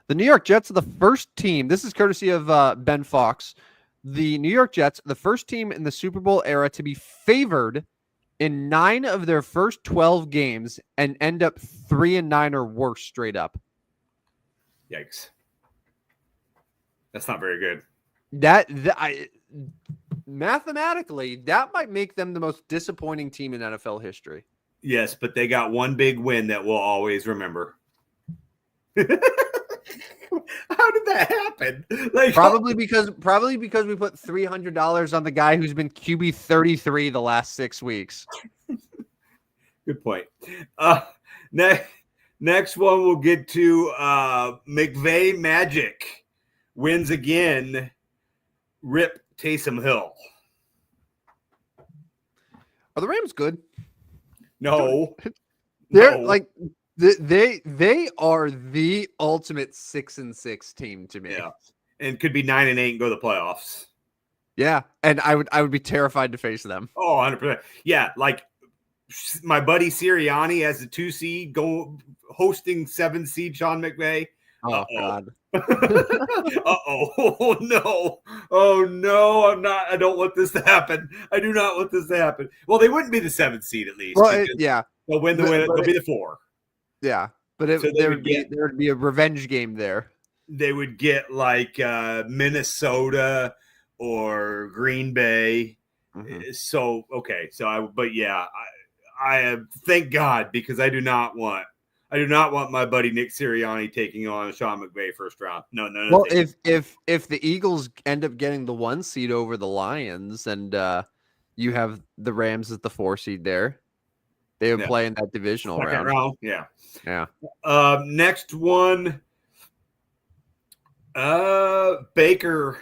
The New York Jets are the first team. This is courtesy of Ben Fox. The New York Jets, the first team in the Super Bowl era to be favored in 9 of their first 12 games and end up 3-9 or worse straight up. Yikes. That's not very good. mathematically, that might make them the most disappointing team in NFL history. Yes, but they got one big win that we'll always remember. How did that happen? Like, Probably because we put $300 on the guy who's been QB 33 the last 6 weeks. Good point. Next one we'll get to McVay Magic wins again. Rip Taysom Hill. Are the Rams good? No. They're like they are the ultimate 6-6 team to me. Yeah. And could be 9-8 and go to the playoffs. Yeah, and I would be terrified to face them. Oh, 100%. Yeah, like my buddy Sirianni as the 2 seed hosting 7 seed Sean McVay. Oh God. Oh no. Oh no. I don't want this to happen. I do not want this to happen. Well, they wouldn't be the 7th seed at least. Well, They'll win the win. They'll be the 4. Yeah. But there would be a revenge game there. They would get like Minnesota or Green Bay. Mm-hmm. So okay. I thank God, because I do not want my buddy Nick Sirianni taking on Sean McVay first round. No. Well, if the Eagles end up getting the 1 seed over the Lions, and you have the Rams as the 4 seed there, they would play in that divisional round. Yeah. Next one, Baker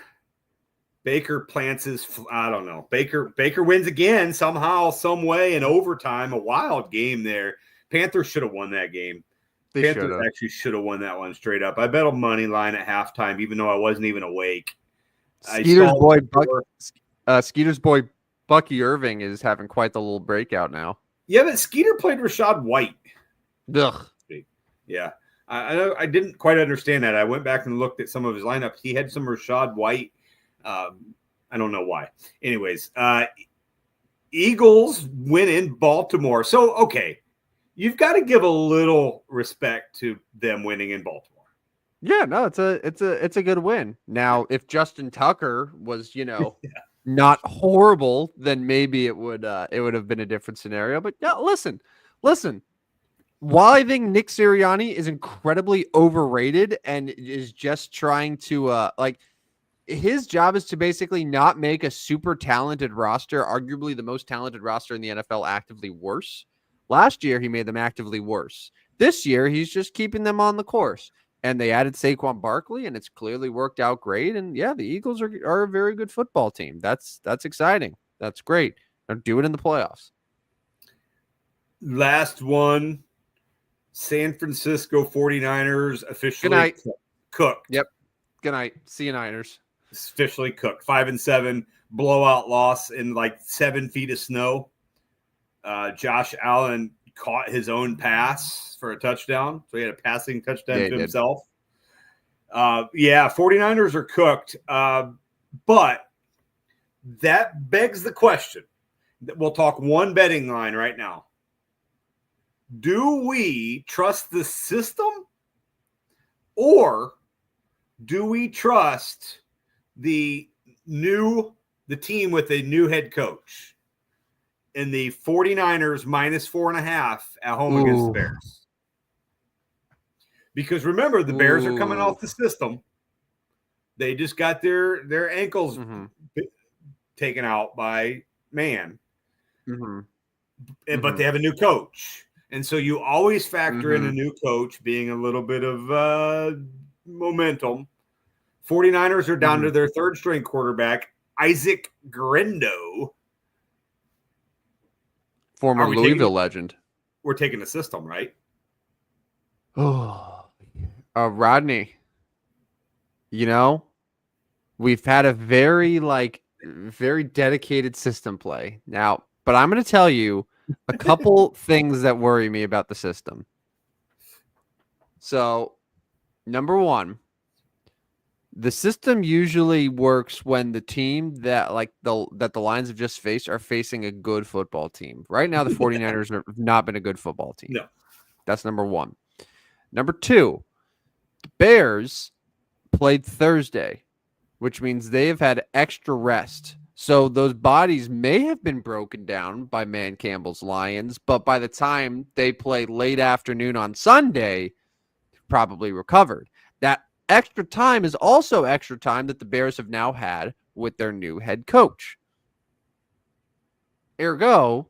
plants his. I don't know. Baker wins again somehow, some way in overtime. A wild game there. Panthers should have won that game. Panthers actually should have won that one straight up. I bet a money line at halftime, even though I wasn't even awake. Skeeter's boy Bucky Irving is having quite the little breakout now. Yeah, but Skeeter played Rachaad White. Ugh. Yeah. I didn't quite understand that. I went back and looked at some of his lineups. He had some Rachaad White. I don't know why. Anyways, Eagles win in Baltimore. So, okay. You've got to give a little respect to them winning in Baltimore. Yeah, no, it's a good win. Now, if Justin Tucker was, not horrible, then maybe it would have been a different scenario. But yeah, listen. While I think Nick Sirianni is incredibly overrated and is just trying to his job is to basically not make a super talented roster, arguably the most talented roster in the NFL, actively worse. Last year, he made them actively worse. This year, he's just keeping them on the course. And they added Saquon Barkley, and it's clearly worked out great. And yeah, the Eagles are a very good football team. That's exciting. That's great. They'll do it in the playoffs. Last one, San Francisco 49ers officially cooked. Yep. Good night. See you, Niners. Officially cooked. 5-7, blowout loss in like 7 feet of snow. Josh Allen caught his own pass for a touchdown. So he had a passing touchdown to himself. 49ers are cooked. But that begs the question. We'll talk one betting line right now. Do we trust the system, or do we trust the team with a new head coach? In the 49ers -4.5 at home against the Bears. Because remember, the Bears are coming off the system. They just got their ankles taken out by man. But they have a new coach. And so you always factor in a new coach being a little bit of momentum. 49ers are down to their third string quarterback, Isaac Grendo. Former Louisville legend. We're taking the system, right? Oh, Rodney, we've had a very dedicated system play now, but I'm going to tell you a couple things that worry me about the system. So, number one, the system usually works when the team that the Lions have just faced are facing a good football team. Right now, the 49ers have not been a good football team. No. That's number one. Number two, the Bears played Thursday, which means they have had extra rest. So those bodies may have been broken down by Man Campbell's Lions, but by the time they play late afternoon on Sunday, probably recovered. That extra time is also extra time that the Bears have now had with their new head coach. Ergo,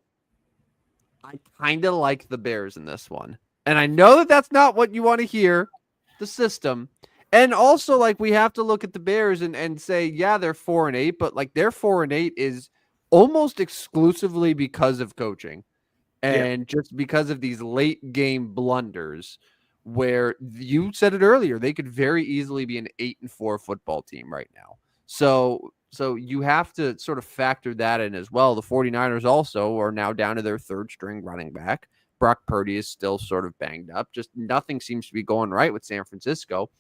I kind of like the Bears in this one. And I know that that's not what you want to hear, the system. And also, like, we have to look at the Bears and say, yeah, they're 4-8, but like their 4-8 is almost exclusively because of coaching Yeah. and just because of these late game blunders where you said it earlier, they could very easily be an 8-4 football team right now. So you have to sort of factor that in as well. The 49ers also are now down to their third string running back. Brock Purdy is still sort of banged up. Just nothing seems to be going right with San Francisco.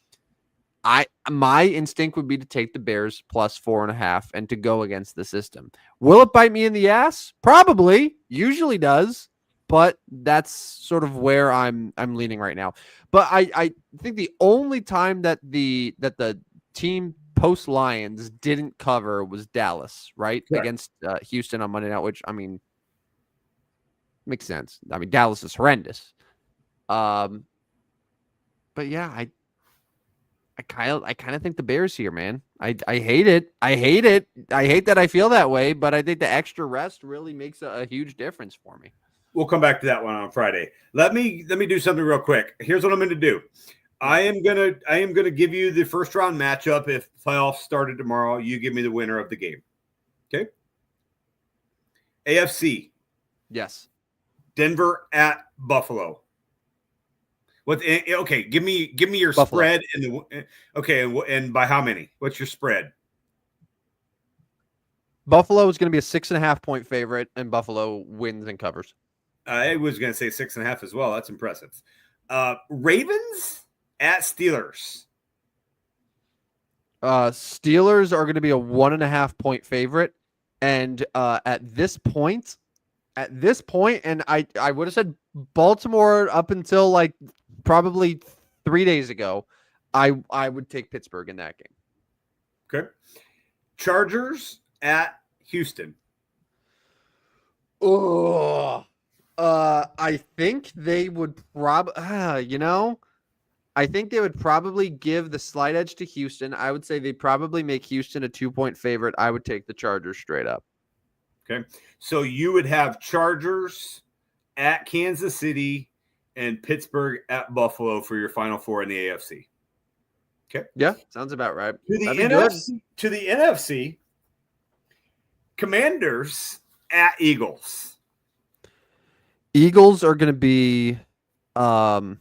My instinct would be to take the Bears plus 4.5 and to go against the system. Will it bite me in the ass? Probably. Usually does, but that's sort of where I'm leaning right now. But I think the only time that the team post Lions didn't cover was Dallas, right? Correct. Against Houston on Monday night, which I mean makes sense. I mean Dallas is horrendous. But yeah, I kind of think the Bears here, man. I hate it. I hate it. I hate that I feel that way, but I think the extra rest really makes a huge difference for me. We'll come back to that one on Friday. Let me do something real quick. Here's what I'm going to do. I am gonna give you the first round matchup. If playoffs started tomorrow, you give me the winner of the game. Okay. AFC. Yes. Denver at Buffalo. What? Okay, give me your Buffalo. spread and by how many? What's your spread? Buffalo is going to be a 6.5 point favorite, and Buffalo wins and covers. I was going to say 6.5 as well. That's impressive. Ravens at Steelers. Steelers are going to be a 1.5 point favorite, and at this point, and I would have said Baltimore up until like probably 3 days ago, I would take Pittsburgh in that game. Okay. Chargers at Houston. Oh, I think they would I think they would probably give the slight edge to Houston. I would say they'd probably make Houston a 2-point favorite. I would take the Chargers straight up. Okay. So you would have Chargers at Kansas City and Pittsburgh at Buffalo for your final four in the AFC. Okay. Yeah, sounds about right. To the NFC, Commanders at Eagles. Eagles are going to be probably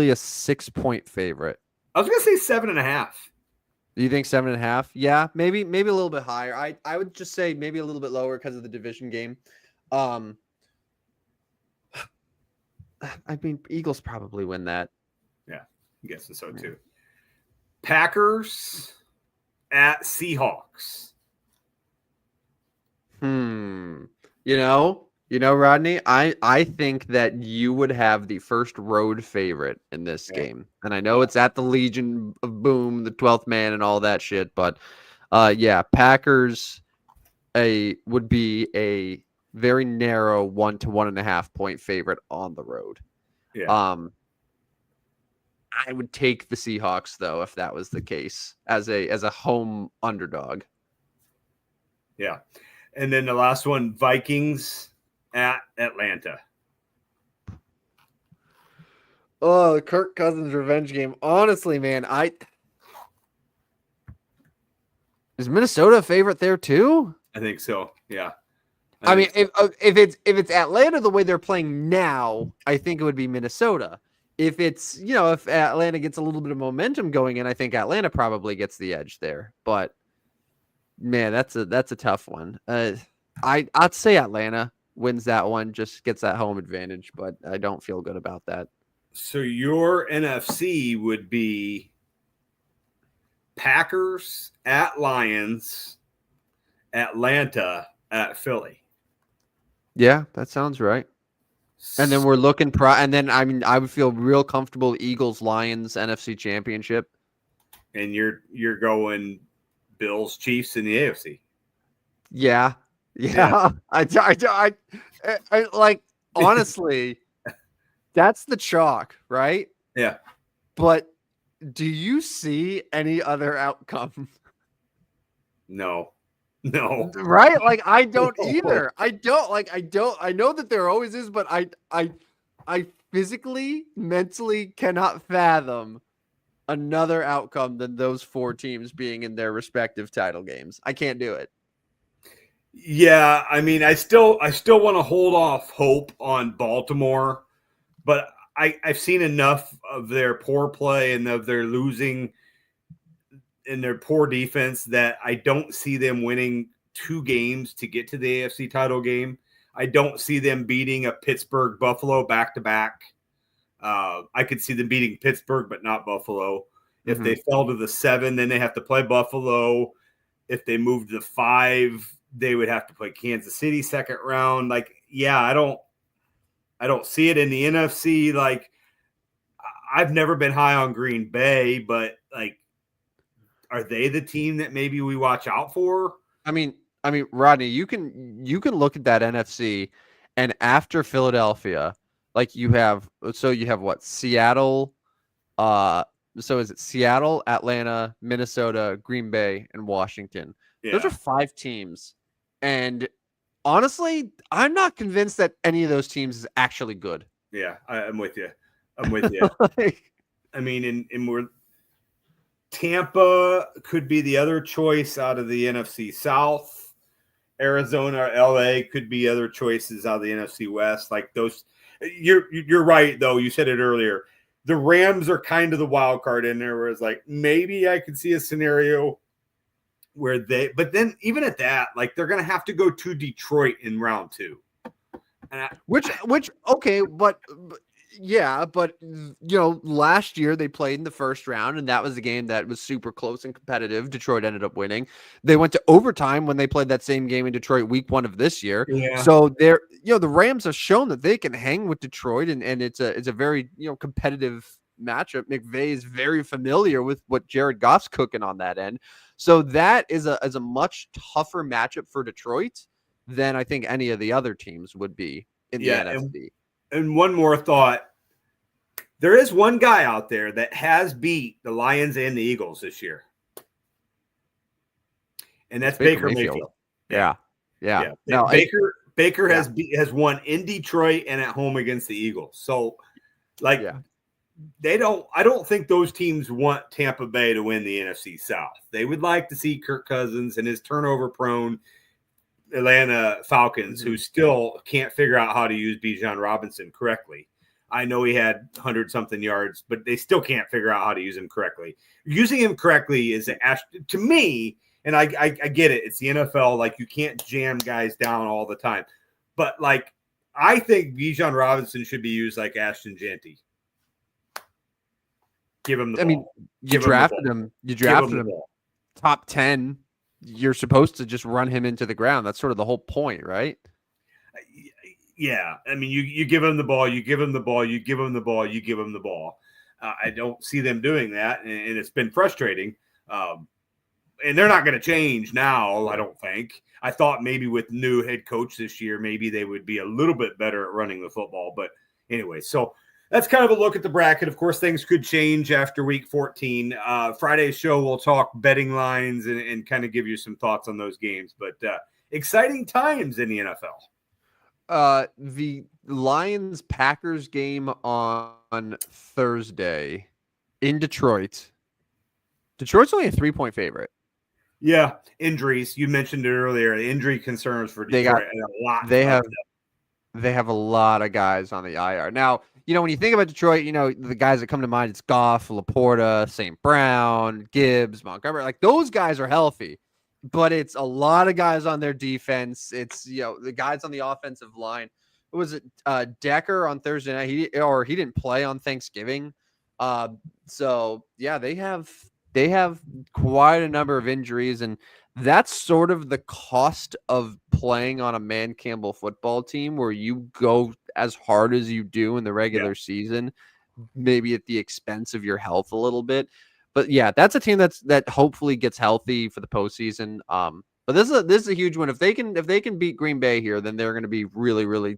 a 6-point favorite. I was going to say 7.5. Do you think 7.5? Yeah, maybe a little bit higher. I would just say maybe a little bit lower because of the division game. I mean, Eagles probably win that. Yeah, I'm guessing so too. Packers at Seahawks. Rodney, I think that you would have the first road favorite in this game. And I know it's at the Legion of Boom, the 12th man and all that shit, but Packers would be a very narrow 1 to 1.5 point favorite on the road. Yeah. I would take the Seahawks though if that was the case as a home underdog. Yeah. And then the last one, Vikings at Atlanta. Oh, the Kirk Cousins revenge game. Honestly, man, is Minnesota a favorite there too? I think so. Yeah. I mean, if it's Atlanta the way they're playing now, I think it would be Minnesota. If it's if Atlanta gets a little bit of momentum going in, I think Atlanta probably gets the edge there. But man, that's a tough one. I'd say Atlanta wins that one, just gets that home advantage, but I don't feel good about that. So your NFC would be Packers at Lions, Atlanta at Philly. Yeah, that sounds right. And then we're looking and then I would feel real comfortable Eagles Lions NFC Championship. And you're going Bills Chiefs in the AFC. Yeah. Yeah. Yeah. I like, honestly, that's the chalk, right? Yeah. But do you see any other outcome? No. No. Right? Like, I don't No. either. I know that there always is, but I physically, mentally cannot fathom another outcome than those four teams being in their respective title games. I can't do it. Yeah, I mean, I still want to hold off hope on Baltimore, but I've seen enough of their poor play and of their losing and their poor defense that I don't see them winning two games to get to the AFC title game. I don't see them beating a Pittsburgh Buffalo back to back. I could see them beating Pittsburgh, but not Buffalo. If Mm-hmm. they fell to the 7, then they have to play Buffalo. If they moved to 5, they would have to play Kansas City second round. Like, yeah, I don't see it in the NFC. Like, I've never been high on Green Bay, but like, are they the team that maybe we watch out for? I mean, Rodney, you can look at that NFC, and after Philadelphia, like you have what, Seattle, uh, so is it Seattle, Atlanta, Minnesota, Green Bay, and Washington? Those are Yeah, 5 teams, and honestly, I'm not convinced that any of those teams is actually good. yeah, I'm with you. I'm with you. Like, I mean, and we're Tampa could be the other choice out of the NFC South. Arizona or LA could be other choices out of the NFC West. Like those, you're right though. You said it earlier. The Rams are kind of the wild card in there, where it's like maybe I could see a scenario where but then even at that, like they're gonna have to go to Detroit in round 2. And which okay, but yeah, but last year they played in the first round, and that was a game that was super close and competitive. Detroit ended up winning. They went to overtime when they played that same game in Detroit week 1 of this year. yeah, So they're the Rams have shown that they can hang with Detroit, and it's a very competitive matchup. McVay is very familiar with what Jared Goff's cooking on that end. So that is a much tougher matchup for Detroit than I think any of the other teams would be in the yeah. NFC. And one more thought. There is one guy out there that has beat the Lions and the Eagles this year, and that's Baker Mayfield. Yeah. Yeah. No, Baker yeah. has won in Detroit and at home against the Eagles. So, like, Yeah. I don't think those teams want Tampa Bay to win the NFC South. They would like to see Kirk Cousins and his turnover prone Atlanta Falcons, who still can't figure out how to use Bijan Robinson correctly. I know he had 100-something yards, but they still can't figure out how to use him correctly. Using him correctly is, to me, and I get it. It's the NFL. Like, you can't jam guys down all the time. But, like, I think Bijan Robinson should be used like Ashton Jeanty. Give him the ball. I mean, you drafted him top 10. You're supposed to just run him into the ground. That's sort of the whole point, right? Yeah. I mean, you give him the ball, you give him the ball, you give him the ball, you give him the ball. I don't see them doing that, and it's been frustrating. And they're not going to change now, I don't think. I thought maybe with new head coach this year, maybe they would be a little bit better at running the football. But anyway, so that's kind of a look at the bracket. Of course, things could change after week 14. Friday's show, we'll talk betting lines and kind of give you some thoughts on those games. But exciting times in the NFL. The Lions-Packers game on Thursday in Detroit. Detroit's only a 3-point favorite. Yeah, injuries. You mentioned it earlier. Injury concerns for Detroit. They have a lot of guys on the IR. Now, when you think about Detroit, the guys that come to mind, it's Goff, Laporta, St. Brown, Gibbs, Montgomery. Like, those guys are healthy, but it's a lot of guys on their defense. It's, the guys on the offensive line. What was it? Decker on Thursday night. He didn't play on Thanksgiving. So yeah, they have quite a number of injuries, and that's sort of the cost of playing on a Man Campbell football team, where you go as hard as you do in the regular season, maybe at the expense of your health a little bit. But yeah, that's a team that hopefully gets healthy for the postseason. But But this is a huge win. If they can beat Green Bay here, then they're going to be really, really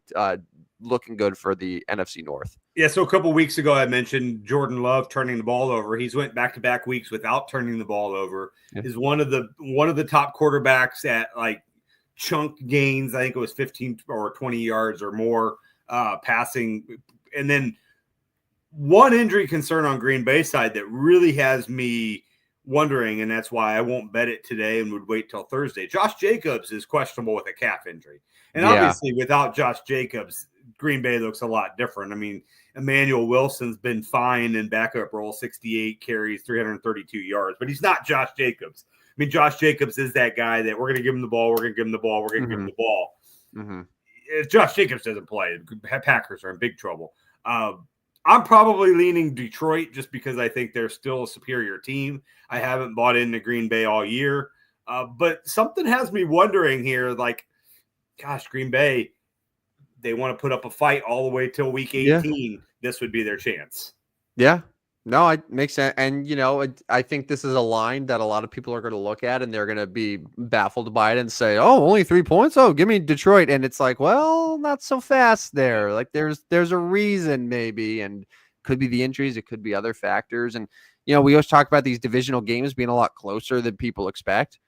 looking good for the NFC North. Yeah, so a couple weeks ago, I mentioned Jordan Love turning the ball over. He's went back-to-back weeks without turning the ball over. Yeah. Is one of the top quarterbacks at like chunk gains. I think it was 15 or 20 yards or more passing. And then one injury concern on Green Bay side that really has me wondering, and that's why I won't bet it today and would wait till Thursday. Josh Jacobs is questionable with a calf injury. And obviously without Josh Jacobs, Green Bay looks a lot different. I mean, Emmanuel Wilson's been fine in backup role, 68 carries, 332 yards, but he's not Josh Jacobs. I mean, Josh Jacobs is that guy that we're going to give him the ball, we're going to give him the ball, we're going to give him the ball. If Josh Jacobs doesn't play, Packers are in big trouble. I'm probably leaning Detroit just because I think they're still a superior team. I haven't bought into Green Bay all year, but something has me wondering here, like, gosh, Green Bay, they want to put up a fight all the way till week 18. Yeah. This would be their chance. Yeah. No, it makes sense. And, I think this is a line that a lot of people are going to look at and they're going to be baffled by it and say, oh, only 3 points? Oh, give me Detroit. And it's like, well, not so fast there. Like there's a reason maybe, and could be the injuries. It could be other factors. And, we always talk about these divisional games being a lot closer than people expect.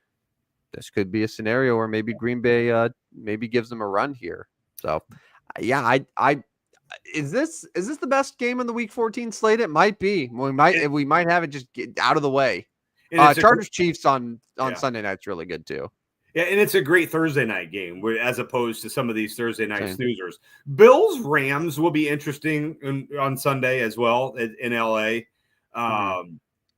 This could be a scenario where maybe Green Bay maybe gives them a run here. So, yeah, is this the best game in the Week 14 slate? It might be. We might have it just get out of the way. Chargers Chiefs on Sunday night's really good too. Yeah, and it's a great Thursday night game as opposed to some of these Thursday night snoozers. Bills Rams will be interesting on Sunday as well in LA.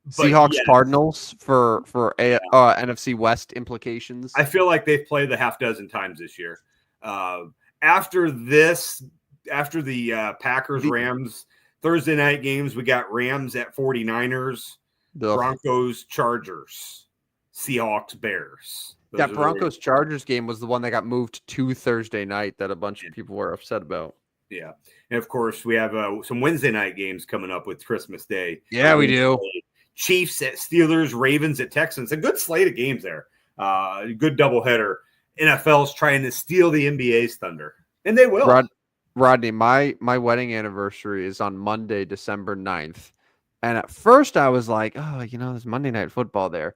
Seahawks Cardinals for NFC West implications. I feel like they've played the half dozen times this year. After the Packers Rams Thursday night games, we got Rams at 49ers, Broncos Chargers, Seahawks Bears. That Broncos Chargers game was the one that got moved to Thursday night that a bunch of people were upset about. Yeah. And of course, we have some Wednesday night games coming up with Christmas Day. Yeah, we do. Chiefs at Steelers, Ravens at Texans. A good slate of games there. Good doubleheader. NFL's trying to steal the NBA's thunder, and they will. Rodney, my wedding anniversary is on Monday, December 9th. And at first I was like, oh, there's Monday Night Football there.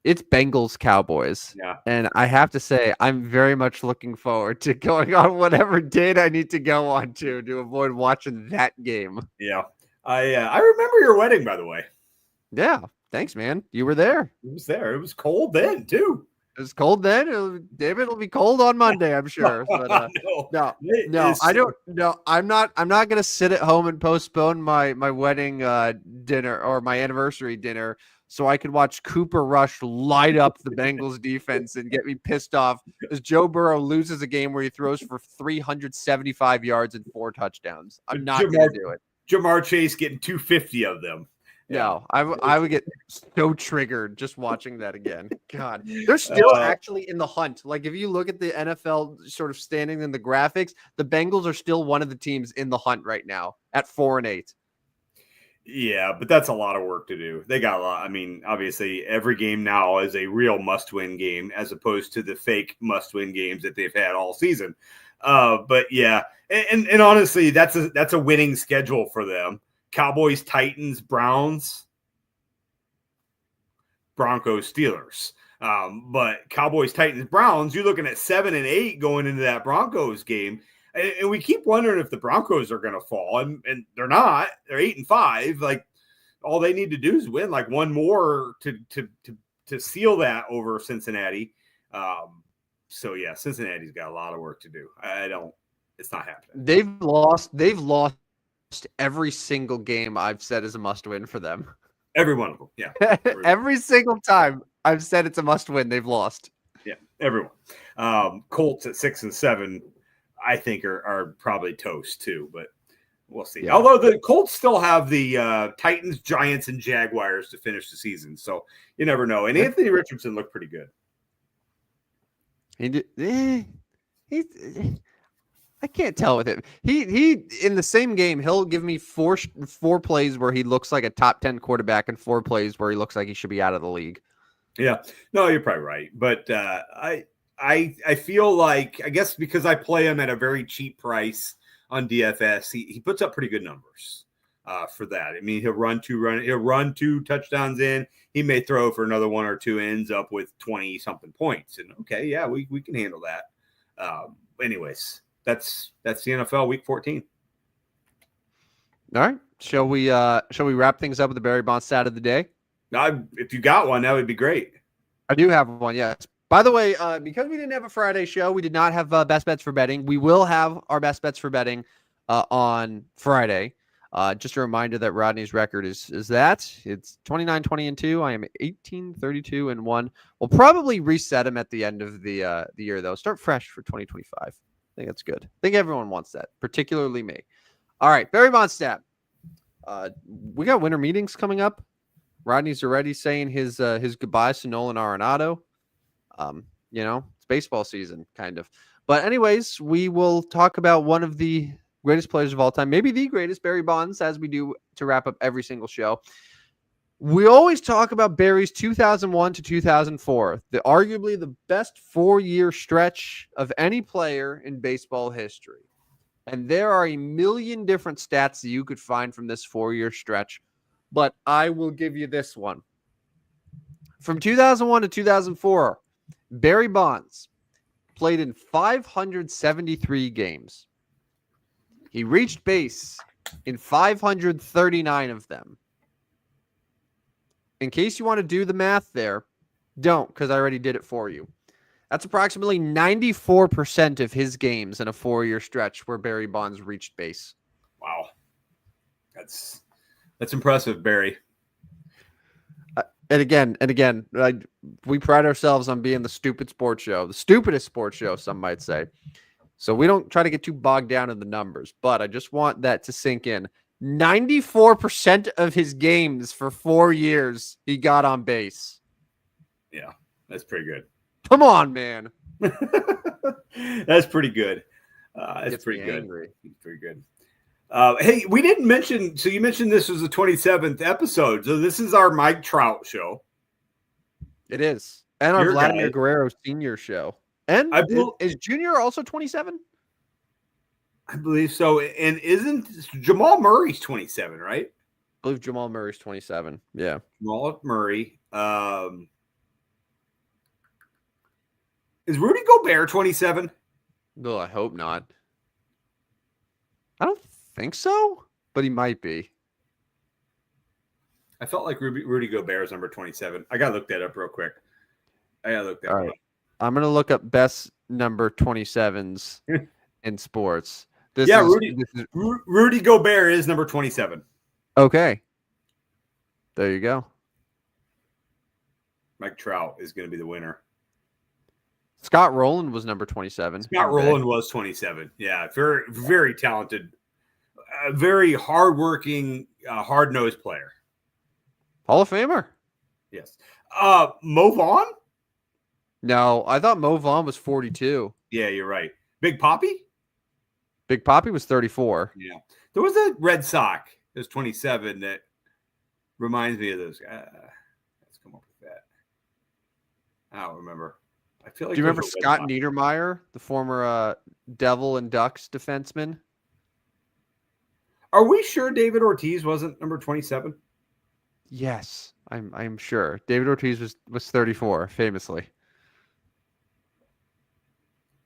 It's Bengals Cowboys. Yeah. And I have to say, I'm very much looking forward to going on whatever date I need to go on to avoid watching that game. Yeah. I remember your wedding, by the way. Yeah. Thanks, man. You were there. It was there. It was cold then, too. It was cold then. David, it'll be cold on Monday, I'm sure. But, no, I don't. No, I'm not going to sit at home and postpone my wedding dinner or my anniversary dinner so I could watch Cooper Rush light up the Bengals defense and get me pissed off as Joe Burrow loses a game where he throws for 375 yards and 4 touchdowns. I'm not going to do it. Jamar Chase getting 250 of them. No, I would get so triggered just watching that again. God, they're still actually in the hunt. Like if you look at the NFL sort of standing in the graphics, the Bengals are still one of the teams in the hunt right now at 4-8. Yeah, but that's a lot of work to do. They got a lot. I mean, obviously every game now is a real must-win game as opposed to the fake must-win games that they've had all season. But yeah, and honestly, that's a winning schedule for them. Cowboys, Titans, Browns, Broncos, Steelers. But Cowboys, Titans, Browns, you're looking at 7 and 8 going into that Broncos game. And we keep wondering if the Broncos are going to fall. And they're not. They're 8 and 5. Like, all they need to do is win like one more to seal that over Cincinnati. So, yeah, Cincinnati's got a lot of work to do. It's not happening. They've lost every single game I've said is a must win for them. Every one of them. Yeah. Every single time I've said it's a must win, they've lost. Yeah. Everyone. Colts at 6 and 7, I think are probably toast too, but we'll see. Yeah. Although the Colts still have the Titans, Giants, and Jaguars to finish the season. So you never know. And Anthony Richardson looked pretty good. He did. I can't tell with him. He in the same game, he'll give me four plays where he looks like a top 10 quarterback and 4 plays where he looks like he should be out of the league. Yeah, no, you're probably right. But I feel like, I guess because I play him at a very cheap price on DFS, he puts up pretty good numbers for that. I mean, he'll run two touchdowns in. He may throw for another one or two, ends up with 20 something points. And okay, yeah, we can handle that. Anyways, that's the NFL week 14. All right. Shall we wrap things up with the Barry Bonds stat of the day? If you got one, that would be great. I do have one, yes. By the way, because we didn't have a Friday show, we did not have best bets for betting. We will have our best bets for betting on Friday. Just a reminder that Rodney's record is that it's 29-20-2. I am 18-32-1. We'll probably reset him at the end of the year, though. Start fresh for 2025. I think that's good. I think everyone wants that, particularly me. All right, Barry Bonds stat. We got winter meetings coming up. Rodney's already saying his goodbyes to Nolan Arenado. It's baseball season, kind of. But anyways, we will talk about one of the greatest players of all time, maybe the greatest, Barry Bonds, as we do to wrap up every single show. We always talk about Barry's 2001 to 2004, arguably the best 4-year stretch of any player in baseball history. And there are a million different stats that you could find from this 4-year stretch, but I will give you this one. From 2001 to 2004, Barry Bonds played in 573 games. He reached base in 539 of them. In case you want to do the math there, don't, because I already did it for you. That's approximately 94% of his games in a 4-year stretch where Barry Bonds reached base. Wow. That's impressive, Barry. And again, we pride ourselves on being the stupid sports show, the stupidest sports show, some might say. So we don't try to get too bogged down in the numbers, but I just want that to sink in. 94% of his games for 4 years, he got on base. Yeah, that's pretty good. Come on, man. That's pretty good. That's pretty good. Angry. Pretty good. Hey, we didn't mention, so you mentioned this was the 27th episode. So this is our Mike Trout show. It is. And our Vladimir Guerrero Sr. show. And is Junior also 27? I believe so. And isn't Jamal Murray's 27, right? I believe Jamal Murray's 27. Yeah. Jamal Murray. Is Rudy Gobert 27? No, I hope not. I don't think so, but he might be. I felt like Rudy Gobert is number 27. I got to look that up real quick. All right. Up. I'm going to look up best number 27s in sports. Rudy Gobert is number 27. Okay. There you go. Mike Trout is going to be the winner. Scott Rowland was number 27. Scott Rowland was 27. Yeah, very, very talented, very hardworking, hard-nosed player. Hall of Famer. Yes. Mo Vaughn? No, I thought Mo Vaughn was 42. Yeah, you're right. Big Papi? Big Papi was 34. Yeah. There was a Red Sox. It was 27 that reminds me of those guys. Let's come up with that. I don't remember. I feel like. Do you remember Scott Niedermeyer, the former Devil and Ducks defenseman? Are we sure David Ortiz wasn't number 27? Yes, I'm sure. David Ortiz was 34, famously.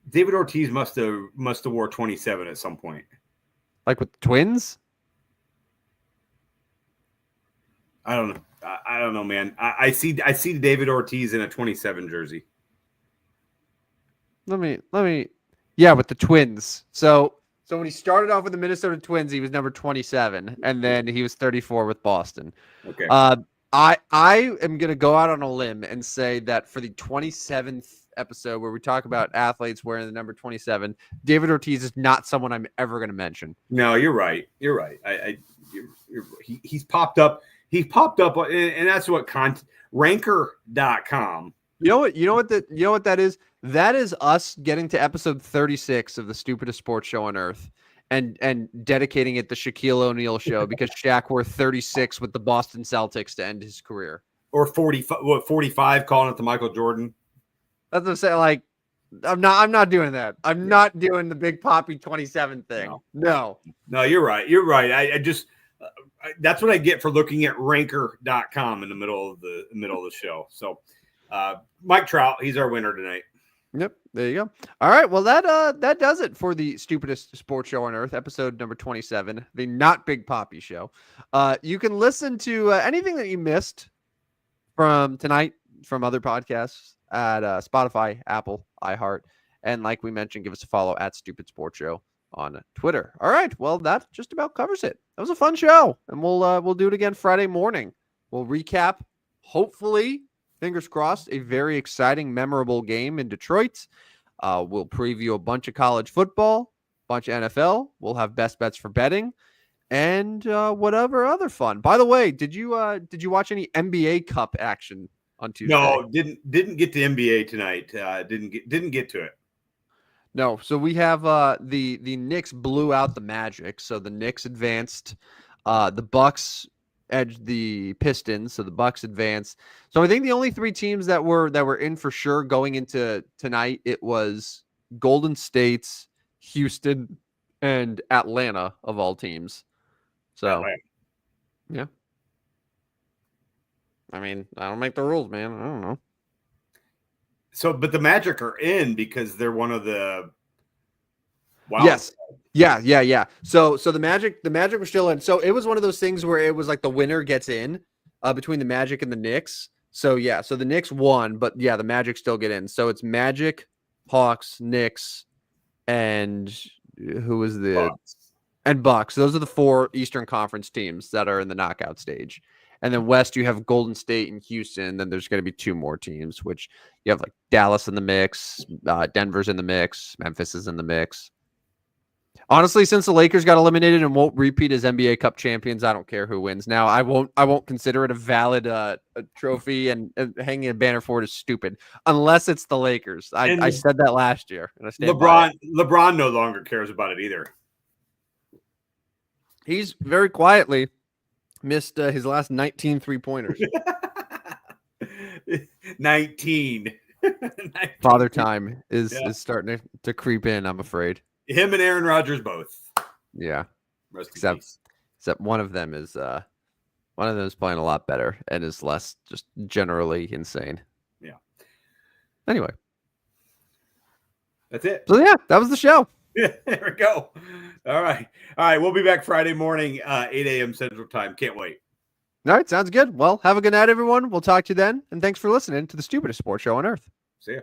David Ortiz must have wore 27 at some point. Like with the Twins? I don't know. I don't know, man. I see David Ortiz in a 27 jersey. Let me. Yeah, with the Twins. So when he started off with the Minnesota Twins, he was number 27, and then he was 34 with Boston. Okay. I am gonna go out on a limb and say that for the 27th episode where we talk about athletes wearing the number 27, David Ortiz is not someone I'm ever gonna mention. No, you're right. You're right. He's popped up. He popped up, and that's what ranker.com. You know what that is? That is us getting to episode 36 of the Stupidest Sports Show on Earth and dedicating it the Shaquille O'Neal show because Shaq wore 36 with the Boston Celtics to end his career. or 45 calling it the Michael Jordan. That's what I'm saying. Like, I'm not doing that. I'm not doing the Big Poppy 27 thing. No, you're right. You're right. I just that's what I get for looking at ranker.com in the middle of the show. So Mike Trout, he's our winner tonight. Yep, there you go. All right, well that does it for the Stupidest Sports Show on Earth, episode number 27, the Not Big Poppy Show. You can listen to anything that you missed from tonight from other podcasts at Spotify, Apple, iHeart, and like we mentioned, give us a follow at Stupid Sports Show on Twitter. All right, well that just about covers it. That was a fun show, and we'll do it again Friday morning. We'll recap, hopefully, fingers crossed, a very exciting, memorable game in Detroit. We'll preview a bunch of college football, bunch of NFL. We'll have best bets for betting, and whatever other fun. By the way, did you watch any NBA Cup action on Tuesday? No, didn't get to NBA tonight. Didn't get to it. No, so we have the Knicks blew out the Magic, so the Knicks advanced. The Bucks edged the Pistons, so the Bucks advanced. So I think the only three teams that were in for sure going into tonight, it was Golden State, Houston, and Atlanta of all teams. So yeah. I mean, I don't make the rules, man. I don't know. So, but the Magic are in because they're one of the. Wow. Yes. Yeah. So the Magic were still in. So it was one of those things where it was like the winner gets in between the Magic and the Knicks. So yeah, so the Knicks won, but yeah, the Magic still get in. So it's Magic, Hawks, Knicks, and who was the Bucks. And Bucks. Those are the four Eastern Conference teams that are in the knockout stage. And then West, you have Golden State and Houston. Then there's going to be two more teams, which you have like Dallas in the mix, Denver's in the mix, Memphis is in the mix. Honestly, since the Lakers got eliminated and won't repeat as NBA Cup champions, I don't care who wins. Now, I won't consider it a valid a trophy, and hanging a banner for it is stupid unless it's the Lakers. I said that last year, and I stand LeBron no longer cares about it either. He's very quietly missed his last 19 3-pointers. 19. Father time is starting to creep in, I'm afraid. Him and Aaron Rodgers both. Yeah. Except one of them is playing a lot better and is less just generally insane. Yeah. Anyway. That's it. So yeah, that was the show. Yeah, there we go. All right. We'll be back Friday morning, 8 a.m. Central Time. Can't wait. All right. Sounds good. Well, have a good night, everyone. We'll talk to you then. And thanks for listening to the Stupidest Sports Show on Earth. See ya.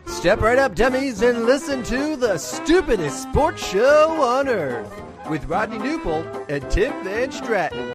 Step right up, dummies, and listen to the Stupidest Sports Show on Earth with Rodney Newpol and Tim Van Stratton.